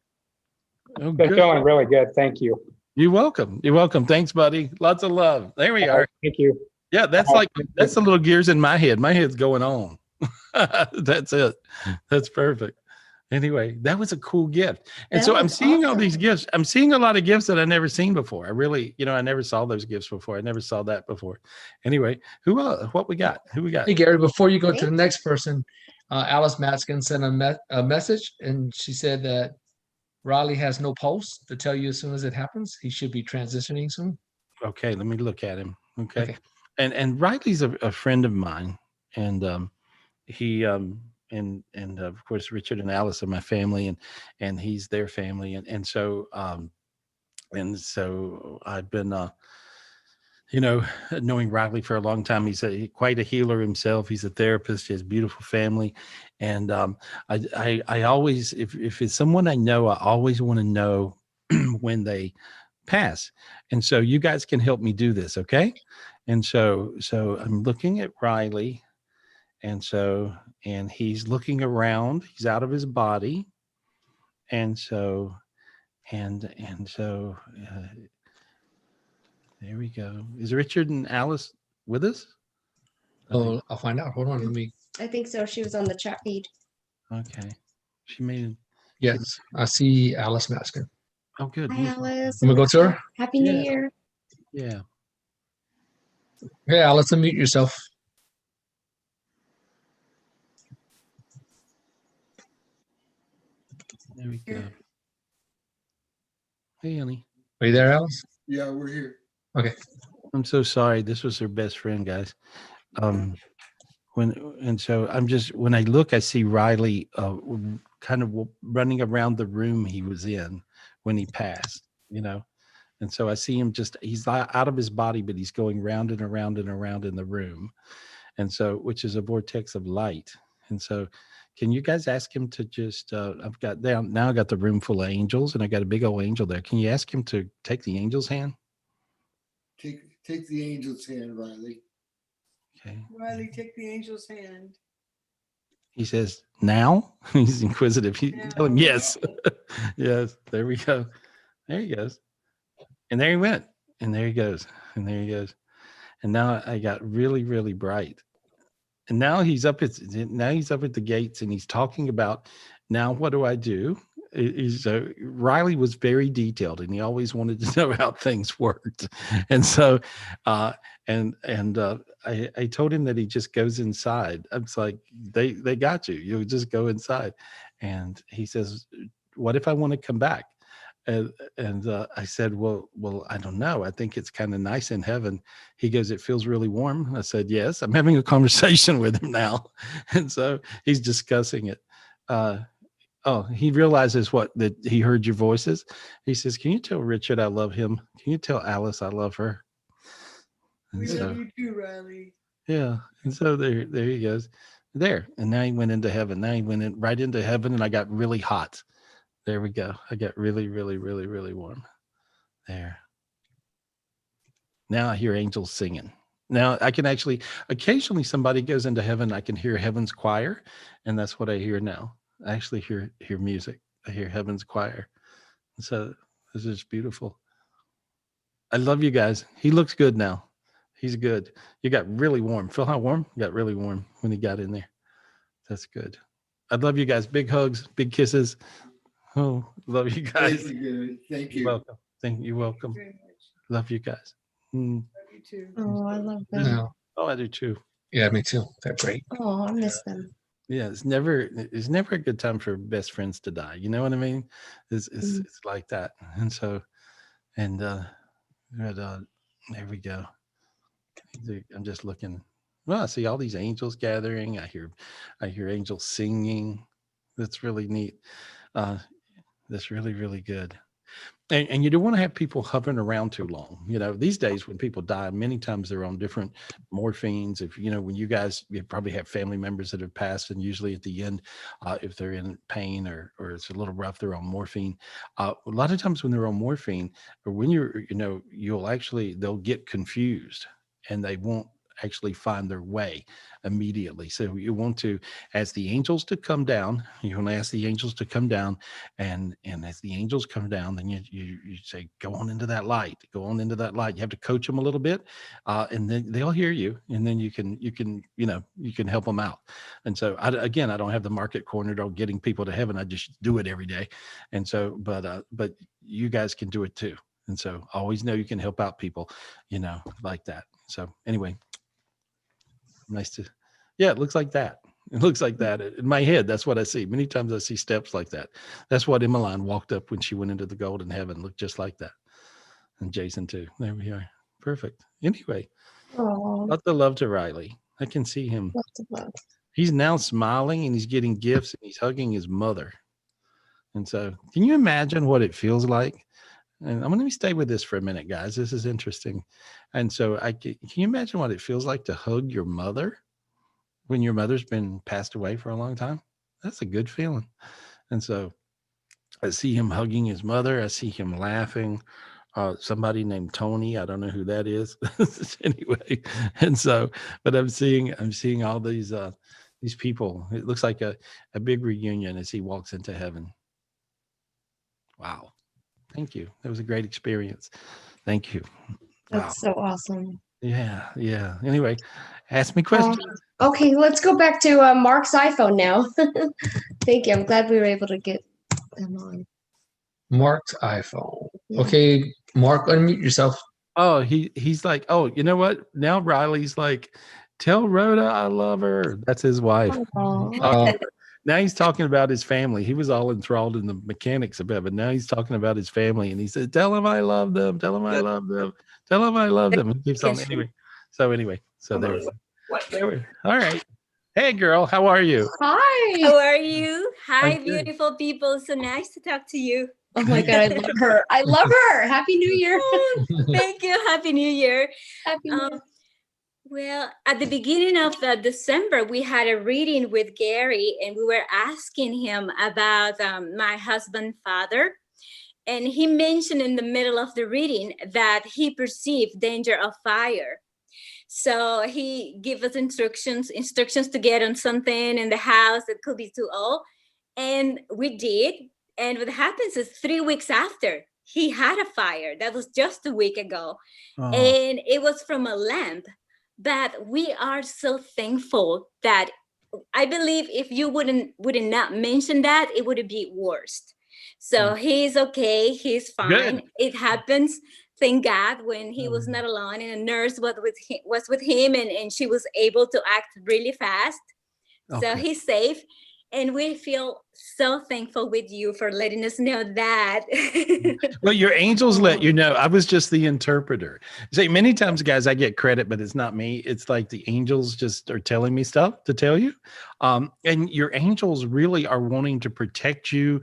Oh, been feeling really good. Thank you. You're welcome. You're welcome. Thanks, buddy. Lots of love. There we are. Thank you. Yeah, that's the little gears in my head. My head's going on. That's it. That's perfect. Anyway, that was a cool gift. And so I'm seeing all these gifts. I'm seeing a lot of gifts that I've never seen before. I really, I never saw those gifts before. I never saw that before. Anyway, what we got? Who we got? Hey, Gary, before you go to the next person, Alice Matskin sent a message, and she said that Riley has no pulse to tell you as soon as it happens. He should be transitioning soon. Okay, let me look at him. Okay. And Riley's a friend of mine, and he and of course Richard and Alice are my family, and he's their family, and so I've been knowing Riley for a long time. He's quite a healer himself. He's a therapist. He has a beautiful family, and I always, if it's someone I know, I always want to know when they pass. And so you guys can help me do this, okay? And so I'm looking at Riley, and he's looking around. He's out of his body, and so there we go. Is Richard and Alice with us? Oh, I'll find out. Hold on, let me. I think so. She was on the chat feed. Okay, she made it. Yes, I see Alice Masker. Oh, good. Hi, Alice. I'm gonna go to her. Happy New Year. Yeah. Hey, Alice, unmute yourself. There we go. Hey, honey. Are you there, Alice? Yeah, we're here. Okay. I'm so sorry. This was her best friend, guys. When I look, I see Riley kind of running around the room he was in when he passed, and so I see him he's out of his body, but he's going round and around and around in the room, and so, which is a vortex of light. And so, can you guys ask him to just, I got the room full of angels, and I got a big old angel there. Can you ask him to take the angel's hand? Take the angel's hand, Riley. Okay. Riley, take the angel's hand. He says, now? He's inquisitive. Tell him yes. Yes. There we go. There he goes. And there he went. And there he goes. And there he goes. And now I got really, really bright. And now he's up at the gates, and he's talking about, now what do I do? Riley was very detailed, and he always wanted to know how things worked. And so, I told him that he just goes inside. I was like, they got you. You just go inside. And he says, what if I want to come back? And I said, well, I don't know. I think it's kind of nice in heaven. He goes, it feels really warm. I said, yes. I'm having a conversation with him now. And so he's discussing it. Oh, he realizes that he heard your voices. He says, can you tell Richard I love him? Can you tell Alice I love her? And we love you too, Riley. Yeah. And so there he goes. There. And now he went into heaven. Now he went right into heaven, and I got really hot. There we go. I got really, really, really, really warm. There. Now I hear angels singing. Now I can occasionally somebody goes into heaven, I can hear heaven's choir, and that's what I hear now. I actually hear music. I hear heaven's choir. And so this is beautiful. I love you guys. He looks good now. He's good. You got really warm. Feel how warm? You got really warm when he got in there. That's good. I love you guys. Big hugs, big kisses. Oh, love you guys. Thank you. You're welcome. You're welcome. Love you guys. Love you too. Oh, I love them. Yeah. Oh, I do too. Yeah, me too. They're great. Oh, I miss them. Yeah, it's never a good time for best friends to die. You know what I mean? It's like that. And so, there we go. I'm just looking. Well, I see all these angels gathering. I hear angels singing. That's really neat. That's really, really good. And you don't want to have people hovering around too long. These days when people die, many times they're on different morphines. When you probably have family members that have passed, and usually at the end, if they're in pain or it's a little rough, they're on morphine. A lot of times when they're on morphine, or when they'll get confused, and they won't actually find their way immediately. So you want to ask the angels to come down. You want to ask the angels to come down, and as the angels come down, then you say, go on into that light. Go on into that light. You have to coach them a little bit, and then they'll hear you, and then you can help them out. And so I don't have the market cornered on getting people to heaven. I just do it every day. And so, but you guys can do it too. And so always know you can help out people, like that. So anyway, nice to, it looks like that. It looks like that in my head. That's what I see. Many times I see steps like that. That's what En-Lighten walked up when she went into the golden heaven. Looked just like that. And Jason too. There we are. Perfect. Anyway, lots of love to Riley. I can see him. Lots of love. He's now smiling, and he's getting gifts, and he's hugging his mother. And so can you imagine what it feels like? And let me stay with this for a minute, guys. This is interesting. And so can you imagine what it feels like to hug your mother when your mother's been passed away for a long time? That's a good feeling. And so I see him hugging his mother. I see him laughing. Somebody named Tony. I don't know who that is. Anyway, and so, but I'm seeing all these people. It looks like a big reunion as he walks into heaven. Wow. Thank you. That was a great experience. Thank you. That's so awesome. Yeah. Yeah. Anyway, ask me questions. Okay, let's go back to Mark's iPhone now. Thank you. I'm glad we were able to get them on. Mark's iPhone. Okay, Mark, unmute yourself. Oh, he's like, oh, you know what? Now Riley's like, tell Rhoda I love her. That's his wife. Now he's talking about his family. He was all enthralled in the mechanics of it, but now he's talking about his family, and he said, tell him I love them. Tell him I love them. Tell him I love them. He keeps on anyway. So there we all right. Hey girl, how are you? Hi. How are you? Hi, I'm good. beautiful people. So nice to talk to you. Oh my God, I love her. I love her. Happy New Year. Thank you. Happy New Year. Happy New Year. Well, at the beginning of December, we had a reading with Gary, and we were asking him about my husband's father. And he mentioned in the middle of the reading that he perceived danger of fire. So he gave us instructions to get on something in the house that could be too old. And we did. And what happens is 3 weeks after, he had a fire. That was just a week ago. And it was from a lamp. But we are so thankful that I believe if you wouldn't not mention that, it would be worse. So he's okay. He's fine. Good. It happens. Thank God when he was not alone, and a nurse was with him, and she was able to act really fast. So he's safe. And we feel so thankful with you for letting us know that. Well, your angels let you know. I was just the interpreter. See, many times, guys, I get credit, but it's not me. It's like the angels just are telling me stuff to tell you. And your angels really are wanting to protect you.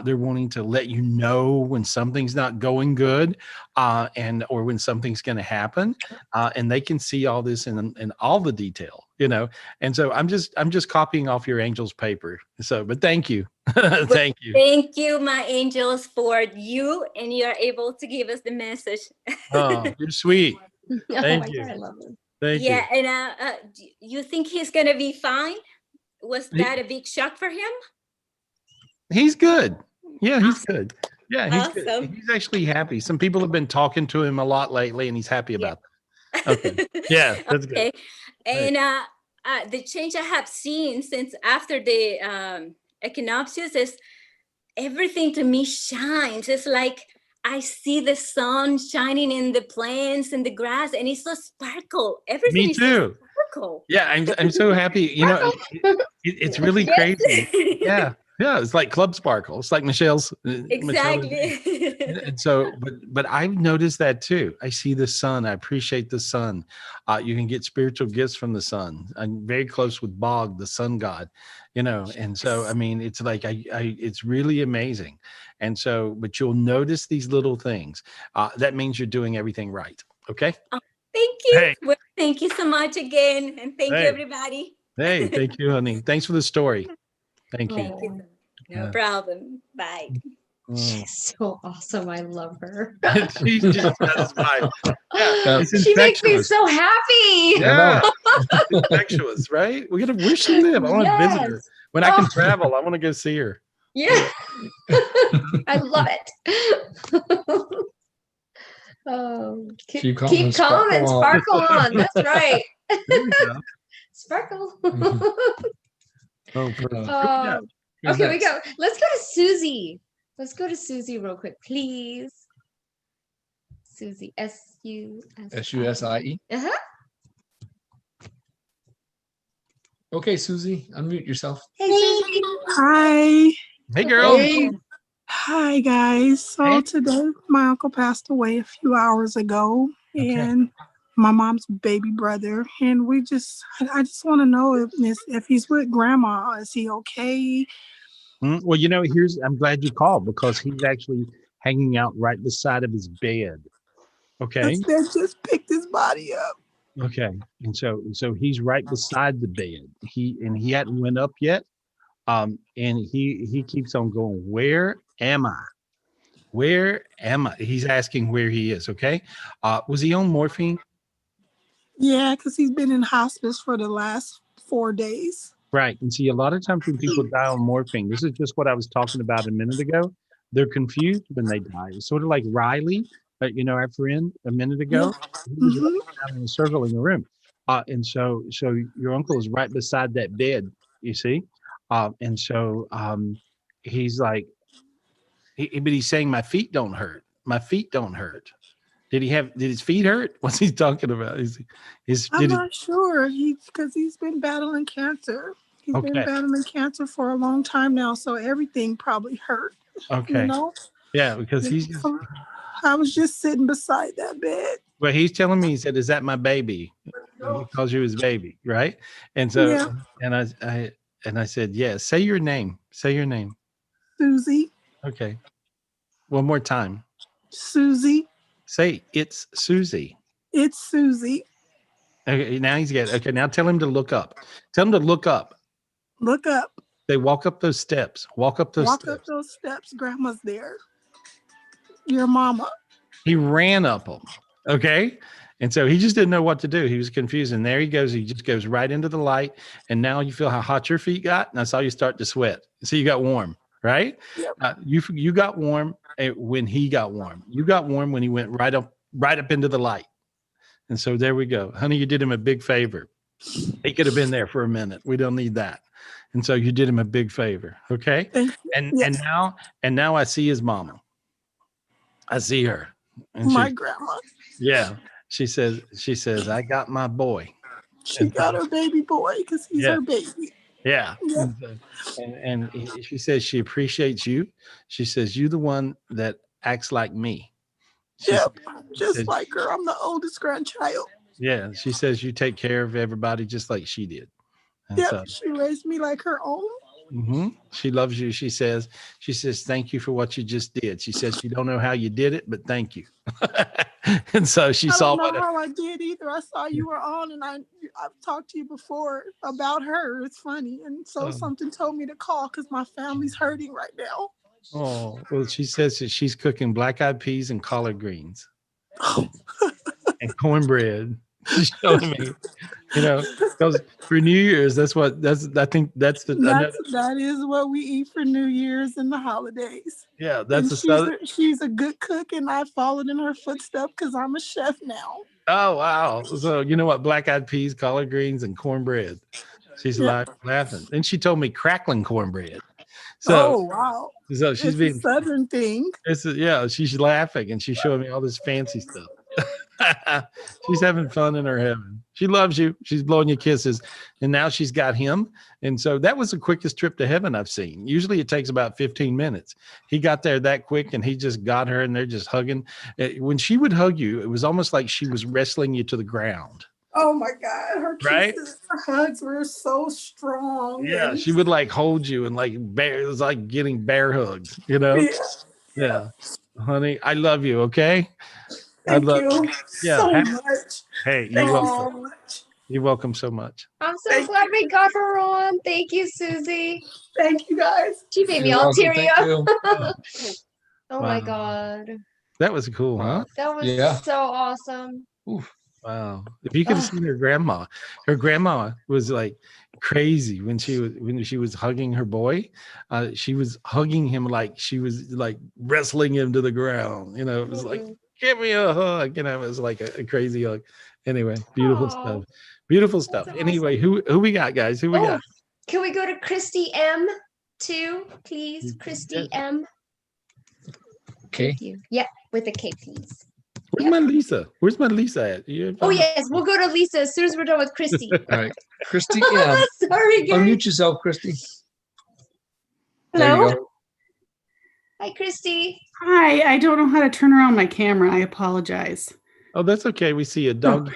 They're wanting to let you know when something's not going good, or when something's going to happen. And they can see all this in all the detail, And so I'm just copying off your angels' paper. So, but thank you. Thank you. Thank you, my angels, for you, and you are able to give us the message. Oh, you're sweet. Thank you. God, I love him. Thank you. And you think he's gonna be fine? Was that a big shock for him? He's good. Yeah, he's good. Yeah, he's Awesome. good. He's actually happy. Some people have been talking to him a lot lately, and he's happy about that. Okay. Yeah, that's good. And the change I have seen since after the equinoxes is everything to me shines. It's like I see the sun shining in the plants and the grass, and it's so sparkle. Everything Me is too. so sparkle. Yeah, I'm so happy. It's really crazy. Yeah. Yeah, it's like Club Sparkle. It's like Michelle's. Exactly. And so, but I've noticed that too. I see the sun. I appreciate the sun. You can get spiritual gifts from the sun. I'm very close with Bog, the sun god, And so, I mean, it's like it's really amazing. And so, but you'll notice these little things. That means you're doing everything right. Okay. Oh, thank you. Hey. Well, thank you so much again, and thank you, everybody. Hey, thank you, honey. Thanks for the story. Thank you. Thank you. No problem. Bye. She's so awesome. I love her. She's just satisfied. Yeah, she makes me so happy. Yeah, infectious, right? We gotta wish to live. I want to visit her when I can travel. I want to go see her. Yeah, I love it. Keep calm and sparkle on. That's right. Sparkle. Okay, we go. Let's go to Susie. Let's go to Susie real quick, please. Susie, S-U-S-I-E. Okay, Susie, unmute yourself. Hey, Susie. Hi. Hey, girl. Hey. Hi, guys. So today, my uncle passed away a few hours ago, and my mom's baby brother, and I just want to know if he's with grandma. Is he okay? Well, I'm glad you called, because he's actually hanging out right beside of his bed. Okay. They just picked his body up. Okay. And so he's right beside the bed. He hadn't went up yet. And he keeps on going, where am I? Where am I? He's asking where he is. Okay. Was he on morphine? Yeah, because he's been in hospice for the last 4 days. Right. And see, a lot of times when people die on morphine, this is just what I was talking about a minute ago. They're confused when they die. It's sort of like Riley, our friend a minute ago. He was running around in a circle in the room. And so your uncle is right beside that bed, you see? And so he's like, but he's saying, my feet don't hurt. My feet don't hurt. Did his feet hurt? What's he talking about? I'm not sure. Because he's been battling cancer. He's been battling cancer for a long time now, so everything probably hurt. Okay. Yeah, because I was just sitting beside that bed. Well, he's telling me, he said, "Is that my baby?" He calls you his baby, right? And so, and I said, "Yes." Say your name. Say your name. Susie. Okay. One more time. Susie. Say it's Susie. It's Susie. Okay. Now he's got. Okay. Now tell him to look up. Tell him to look up. Look up. They walk up those steps. Walk up those steps. Walk up those steps. Grandma's there. Your mama. He ran up them. Okay. And so he just didn't know what to do. He was confused. And there he goes. He just goes right into the light. And now you feel how hot your feet got. And I saw you start to sweat. So you got warm, right? Yep. You got warm when he got warm. You got warm when he went right up into the light. And so there we go. Honey, you did him a big favor. He could have been there for a minute. We don't need that. And so you did him a big favor. Okay. And now I see his mama. I see her. And my grandma. Yeah. She says, I got my boy. She got her baby boy because he's her baby. Yeah. And she says she appreciates you. She says, you the one that acts like me. Just like her. I'm the oldest grandchild. Yeah. She says you take care of everybody just like she did. And she raised me like her own. She loves you. She says, thank you for what you just did. She says, she don't know how you did it, but thank you. And so she saw I don't know how I did either. I saw you were on, and I've talked to you before about her. It's funny. And so something told me to call because my family's hurting right now. Oh, well, she says that she's cooking black-eyed peas and collard greens and cornbread. She's showing me, because for New Year's, that is what we eat for New Year's and the holidays. Yeah, she's a good cook, and I followed in her footsteps because I'm a chef now. Oh wow! So you know what? Black-eyed peas, collard greens, and cornbread. She's laughing, and she told me crackling cornbread. So, wow! So she's being a Southern thing. She's laughing, and she's showing me all this fancy stuff. She's having fun in her heaven. She loves you. She's blowing you kisses. And now she's got him. And so that was the quickest trip to heaven I've seen. Usually it takes about 15 minutes. He got there that quick, and he just got her, and they're just hugging. When she would hug you, it was almost like she was wrestling you to the ground. Oh my God. Her kisses, her hugs were so strong. Yeah. She would like hold you and it was like getting bear hugs, Yeah. Honey, I love you. Okay. Thank you so much. Hey, you're welcome. You're welcome so much. I'm so glad we got her on. Thank you, Susie. Thank you, guys. She made me all teary up. Oh my God. That was cool, huh? That was so awesome. Oof. Wow. If you could have seen her grandma was like crazy when she was hugging her boy. She was hugging him like she was like wrestling him to the ground. It was like, give me a hug. It was like a crazy hug. Anyway, beautiful stuff. Beautiful stuff. That's anyway, who we got, guys? Who we got? Can we go to Christy M too, please? Christy M. Okay. Thank you. Yeah, with a K, please. Where's my Lisa? Where's my Lisa at? Yes, we'll go to Lisa as soon as we're done with Christy. All right. Christy M. Sorry, Gary. Unmute yourself, Christy. Hello. Hi, Christy. Hi, I don't know how to turn around my camera. I apologize. Oh, that's okay. We see a dog.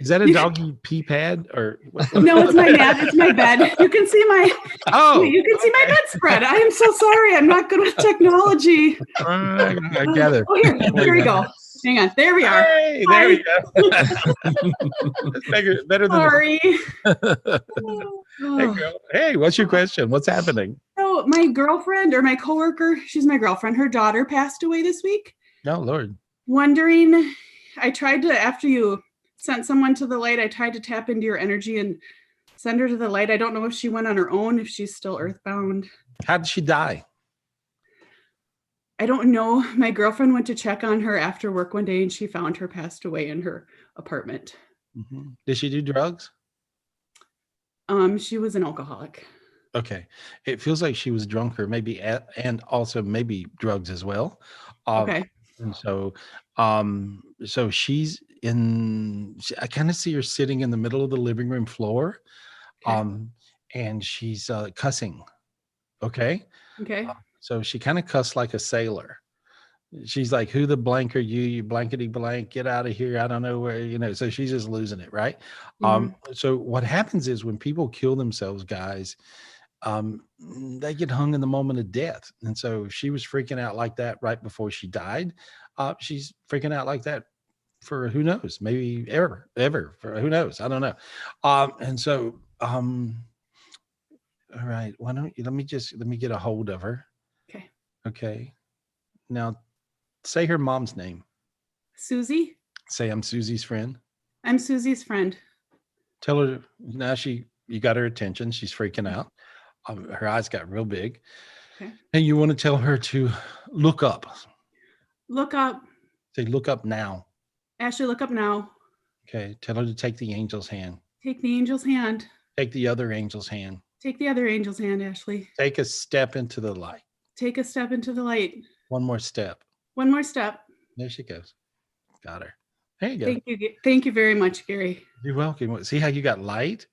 Is that a doggy pee pad or what? No, it's my bed. It's my bed. You can see my see my bedspread. I am so sorry. I'm not good with technology. I gather. Oh, here we go. Hang on. There we are. Hey, there we go. better than sorry. Hey, girl. Hey, what's your question? What's happening? So So my girlfriend or my coworker, she's my girlfriend, her daughter passed away this week. Oh, Lord. Wondering, I tried to, after you sent someone to the light, I tried to tap into your energy and send her to the light. I don't know if she went on her own, if she's still earthbound. How did she die? I don't know. My girlfriend went to check on her after work one day and she found her passed away in her apartment. Mm-hmm. Did she do drugs? She was an alcoholic. Okay. It feels like she was drunker, maybe, and also maybe drugs as well. Okay. And so, so she's I kind of see her sitting in the middle of the living room floor, and she's cussing. Okay. Okay. So she kind of cussed like a sailor. She's like, who the blank are you? You blankety blank, get out of here. I don't know where, so she's just losing it. Right. So what happens is when people kill themselves, guys, they get hung in the moment of death. And so she was freaking out like that right before she died. She's freaking out like that for who knows, maybe ever, for who knows. I don't know. And so, all right, why don't you, let me get a hold of her. Okay. Okay. Now say her mom's name. Susie. Say, I'm Susie's friend. I'm Susie's friend. Tell her now you got her attention. She's freaking out. Her eyes got real big. Okay. And you want to tell her to look up. Look up. Say, look up now. Ashley, look up now. Okay. Tell her to take the angel's hand. Take the angel's hand. Take the other angel's hand. Take the other angel's hand, Ashley. Take a step into the light. Take a step into the light. One more step. One more step. There she goes. Got her. There you go. Thank you. Thank you very much, Gary. You're welcome. See how you got light?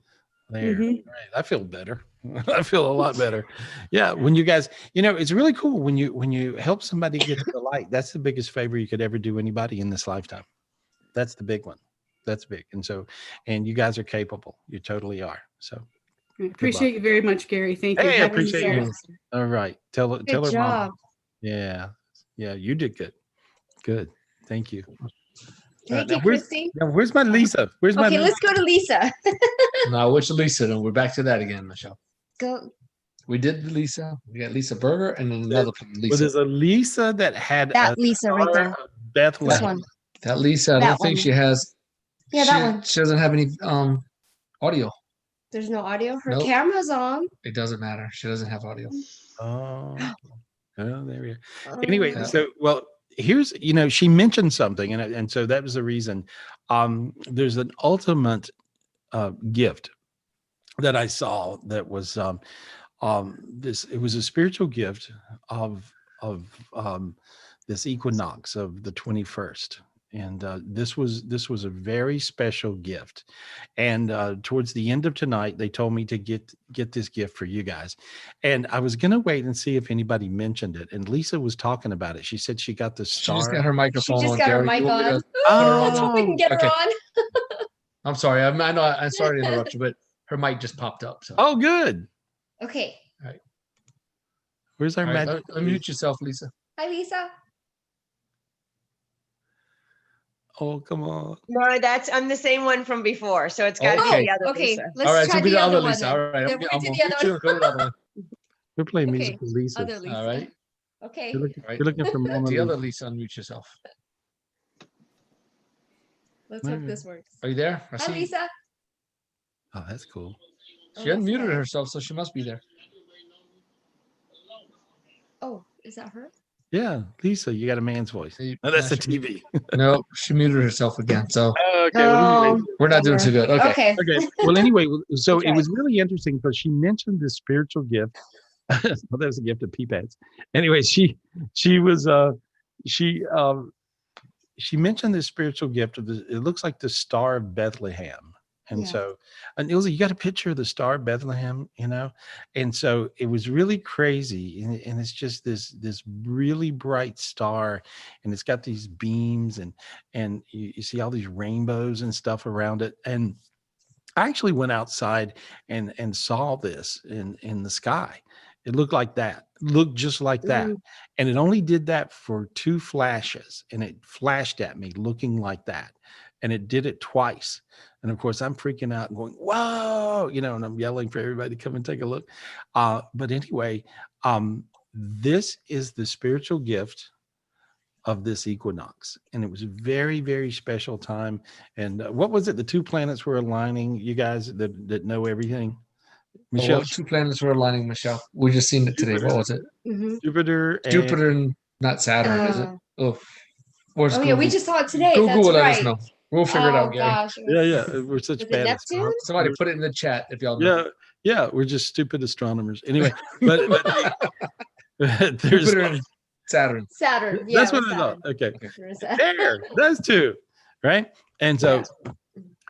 There. Mhm. Right. I feel better. I feel a lot better. Yeah. When you guys, it's really cool when you help somebody get to the light. That's the biggest favor you could ever do anybody in this lifetime. That's the big one. That's big. And you guys are capable. You totally are. So I appreciate you very much, Gary. Thank you. Hey, I appreciate you. All right. Tell her job. mom. Yeah. Yeah. You did good. Good. Thank you. Thank you, Christy. Where's my Lisa? Where's my Okay, let's go to Lisa. No, which Lisa? And we're back to that again, Michelle. Go. We did Lisa. We got Lisa Berger and then another Lisa. Well, there's a Lisa that had that Lisa right there. Bethlehem. This one. That Lisa, I don't think she has. Yeah, that one. She doesn't have any audio. There's no audio. Her Nope. camera's on. It doesn't matter. She doesn't have audio. Oh, there we are. Anyway, here's, she mentioned something, and so that was the reason. There's an ultimate gift that I saw that was it was a spiritual gift of this equinox of the 21st. And this was a very special gift. And towards the end of tonight, they told me to get this gift for you guys. And I was going to wait and see if anybody mentioned it. And Lisa was talking about it. She said she got the star. She just got her microphone on. She just got her mic on. Let's hope we can get her on. I'm sorry. I know I'm sorry to interrupt you, but her mic just popped up. So. Oh, good. Okay. All right. Where's our magic? Unmute yourself, Lisa. Hi, Lisa. Oh, come on. No, I'm the same one from before, so it's got to be the other Lisa. Let's all right, try so be the other Lisa. Then. All right, Then we'll do the other one. We're playing Okay, music with Lisa. Other Lisa. All right. Okay. You're looking for Mona The Lisa. other Lisa, unmute yourself. Let's hope this works. Are you there? Hi, Lisa. Oh, that's cool. She unmuted herself, so she must be there. Oh, is that her? Yeah, Lisa, you got a man's voice. No, that's the TV. No, she muted herself again. So okay, we're not doing too good. Okay. Okay. Well, anyway, so it was really interesting because she mentioned this spiritual gift. Well, that was a gift of pee pads. Anyway, she mentioned this spiritual gift of it looks like the Star of Bethlehem. And so, and Ilse, you got a picture of the Star of Bethlehem, and so it was really crazy. And it's just this really bright star, and it's got these beams and you see all these rainbows and stuff around it. And I actually went outside and saw this in the sky. It looked like that, looked just like that. And it only did that for 2 flashes, and it flashed at me looking like that. And it did it twice. And of course, I'm freaking out and going, whoa, and I'm yelling for everybody to come and take a look. But anyway, This is the spiritual gift of this equinox, and it was a very, very special time. And what was it? The two planets were aligning. You guys that know everything. Michelle, two planets were aligning, Michelle. We just seen it today. Jupiter. What was it? Jupiter and not Saturn, is it? Oh, yeah, we just saw it today. Google That's will let us right. know. We'll figure it out, Gary. Gosh, Yeah, we're such was it bad. Neptune? Somebody put it in the chat if y'all know. Yeah, we're just stupid astronomers. Anyway, but there's Jupiter and Saturn. Saturn. Yeah, that's what I thought. Okay. There, those two, right? And so,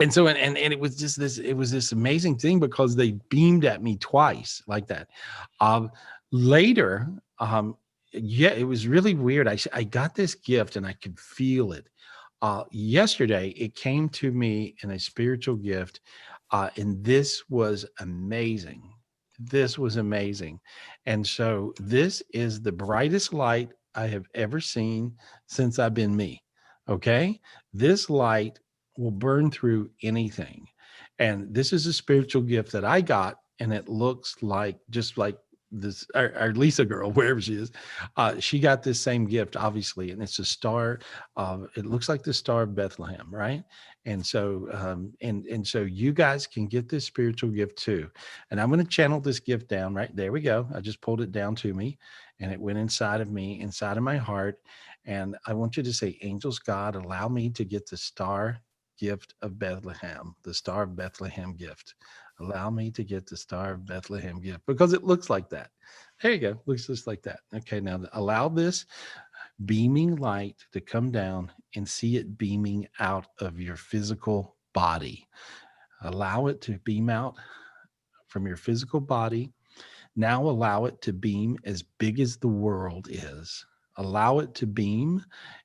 and it was just this amazing thing because they beamed at me twice like that. Later, it was really weird. I got this gift and I could feel it. Yesterday, it came to me in a spiritual gift, and this was amazing. This was amazing. And so this is the brightest light I have ever seen since I've been me. Okay. This light will burn through anything. And this is a spiritual gift that I got, and it looks like just like this, our Lisa girl, wherever she is, she got this same gift, obviously, and it's a star. It looks like the Star of Bethlehem, right? And so, and so you guys can get this spiritual gift too. And I'm going to channel this gift down right there. We go. I just pulled it down to me, and it went inside of me, inside of my heart. And I want you to say, "Angels, God, allow me to get the Star gift of Bethlehem, the Star of Bethlehem gift. Allow me to get the Star of Bethlehem gift," because it looks like that. There you go. Looks just like that. Okay. Now allow this beaming light to come down and see it beaming out of your physical body. Allow it to beam out from your physical body. Now allow it to beam as big as the world is. Allow it to beam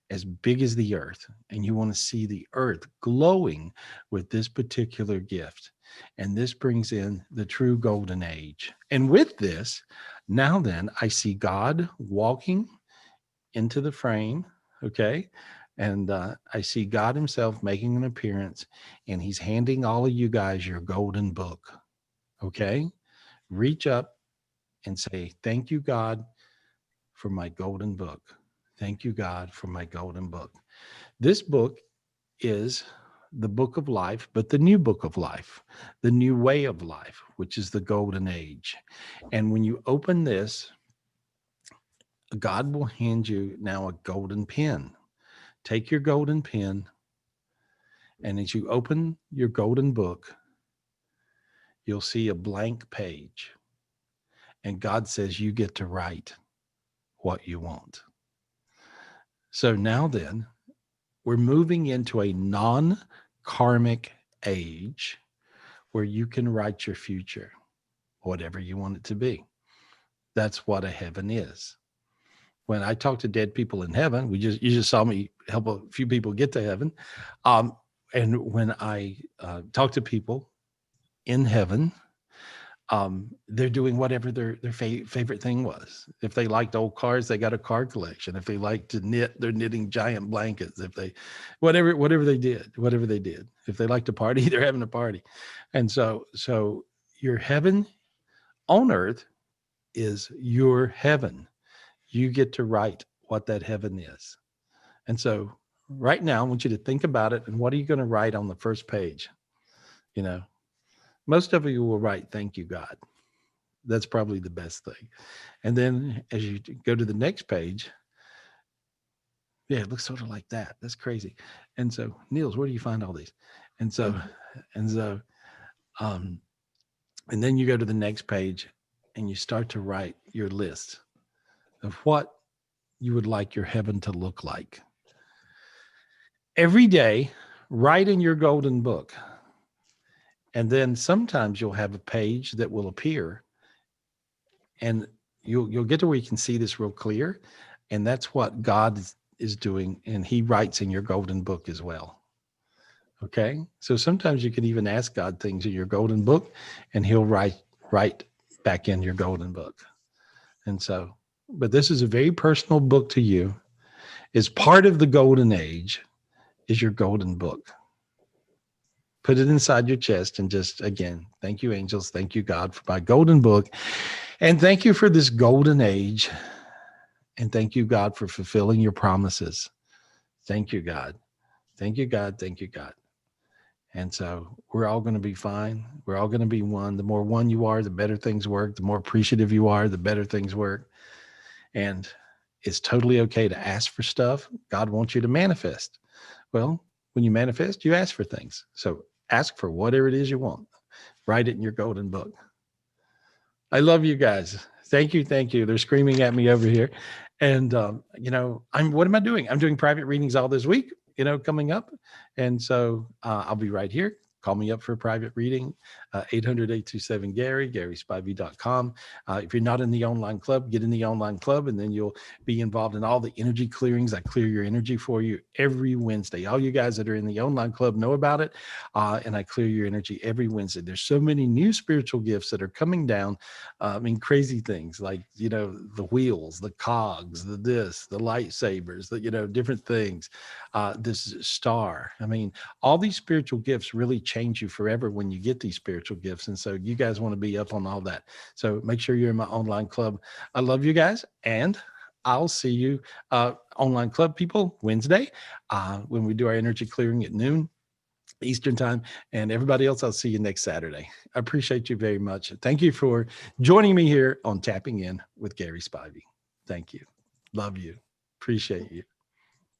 as big as the earth. And you want to see the earth glowing with this particular gift. And this brings in the true golden age. And with this, now then, I see God walking into the frame, okay? And I see God himself making an appearance, and he's handing all of you guys your golden book, okay? Reach up and say, "Thank you, God, for my golden book. Thank you, God, for my golden book." This book is the book of life, but the new book of life, the new way of life, which is the golden age. And when you open this, God will hand you now a golden pen. Take your golden pen, and as you open your golden book, you'll see a blank page. And God says you get to write what you want. So now then, we're moving into a non-karmic age where you can write your future, whatever you want it to be. That's what a heaven is. When I talk to dead people in heaven, you just saw me help a few people get to heaven. And when I talk to people in heaven, they're doing whatever their favorite thing was. If they liked old cars, they got a car collection. If they liked to knit, they're knitting giant blankets. If they, whatever they did. If they like to party, they're having a party. And so your heaven on earth is your heaven. You get to write what that heaven is. And so right now, I want you to think about it. And what are you going to write on the first page? You know, most of you will write, "Thank you, God." That's probably the best thing. And then as you go to the next page, yeah, it looks sort of like that. That's crazy. And so, Niels, where do you find all these? And then you go to the next page and you start to write your list of what you would like your heaven to look like. Every day, write in your golden book. And then sometimes you'll have a page that will appear, and you'll get to where you can see this real clear. And that's what God is doing. And he writes in your golden book as well. Okay. So sometimes you can even ask God things in your golden book, and he'll write back in your golden book. And so, but this is a very personal book to you. Is part of the golden age is your golden book. Put it inside your chest and just, again, thank you, angels. Thank you, God, for my golden book. And thank you for this golden age. And thank you, God, for fulfilling your promises. Thank you, God. Thank you, God. Thank you, God. And so we're all going to be fine. We're all going to be one. The more one you are, the better things work. The more appreciative you are, the better things work. And it's totally okay to ask for stuff. God wants you to manifest. Well, when you manifest, you ask for things. So ask for whatever it is you want. Write it in your golden book. I love you guys. Thank you. Thank you. They're screaming at me over here. And, what am I doing? I'm doing private readings all this week, coming up. And so I'll be right here. Call me up for a private reading, 800-827-GARY, GarySpivey.com. If you're not in the online club, get in the online club, and then you'll be involved in all the energy clearings. I clear your energy for you every Wednesday. All you guys that are in the online club know about it, and I clear your energy every Wednesday. There's so many new spiritual gifts that are coming down. Crazy things like, the wheels, the cogs, the lightsabers, different things, this star. All these spiritual gifts really change you forever when you get these spiritual gifts. And so you guys want to be up on all that. So make sure you're in my online club. I love you guys. And I'll see you online club people Wednesday when we do our energy clearing at noon Eastern time. And everybody else, I'll see you next Saturday. I appreciate you very much. Thank you for joining me here on Tapping In with Gary Spivey. Thank you. Love you. Appreciate you.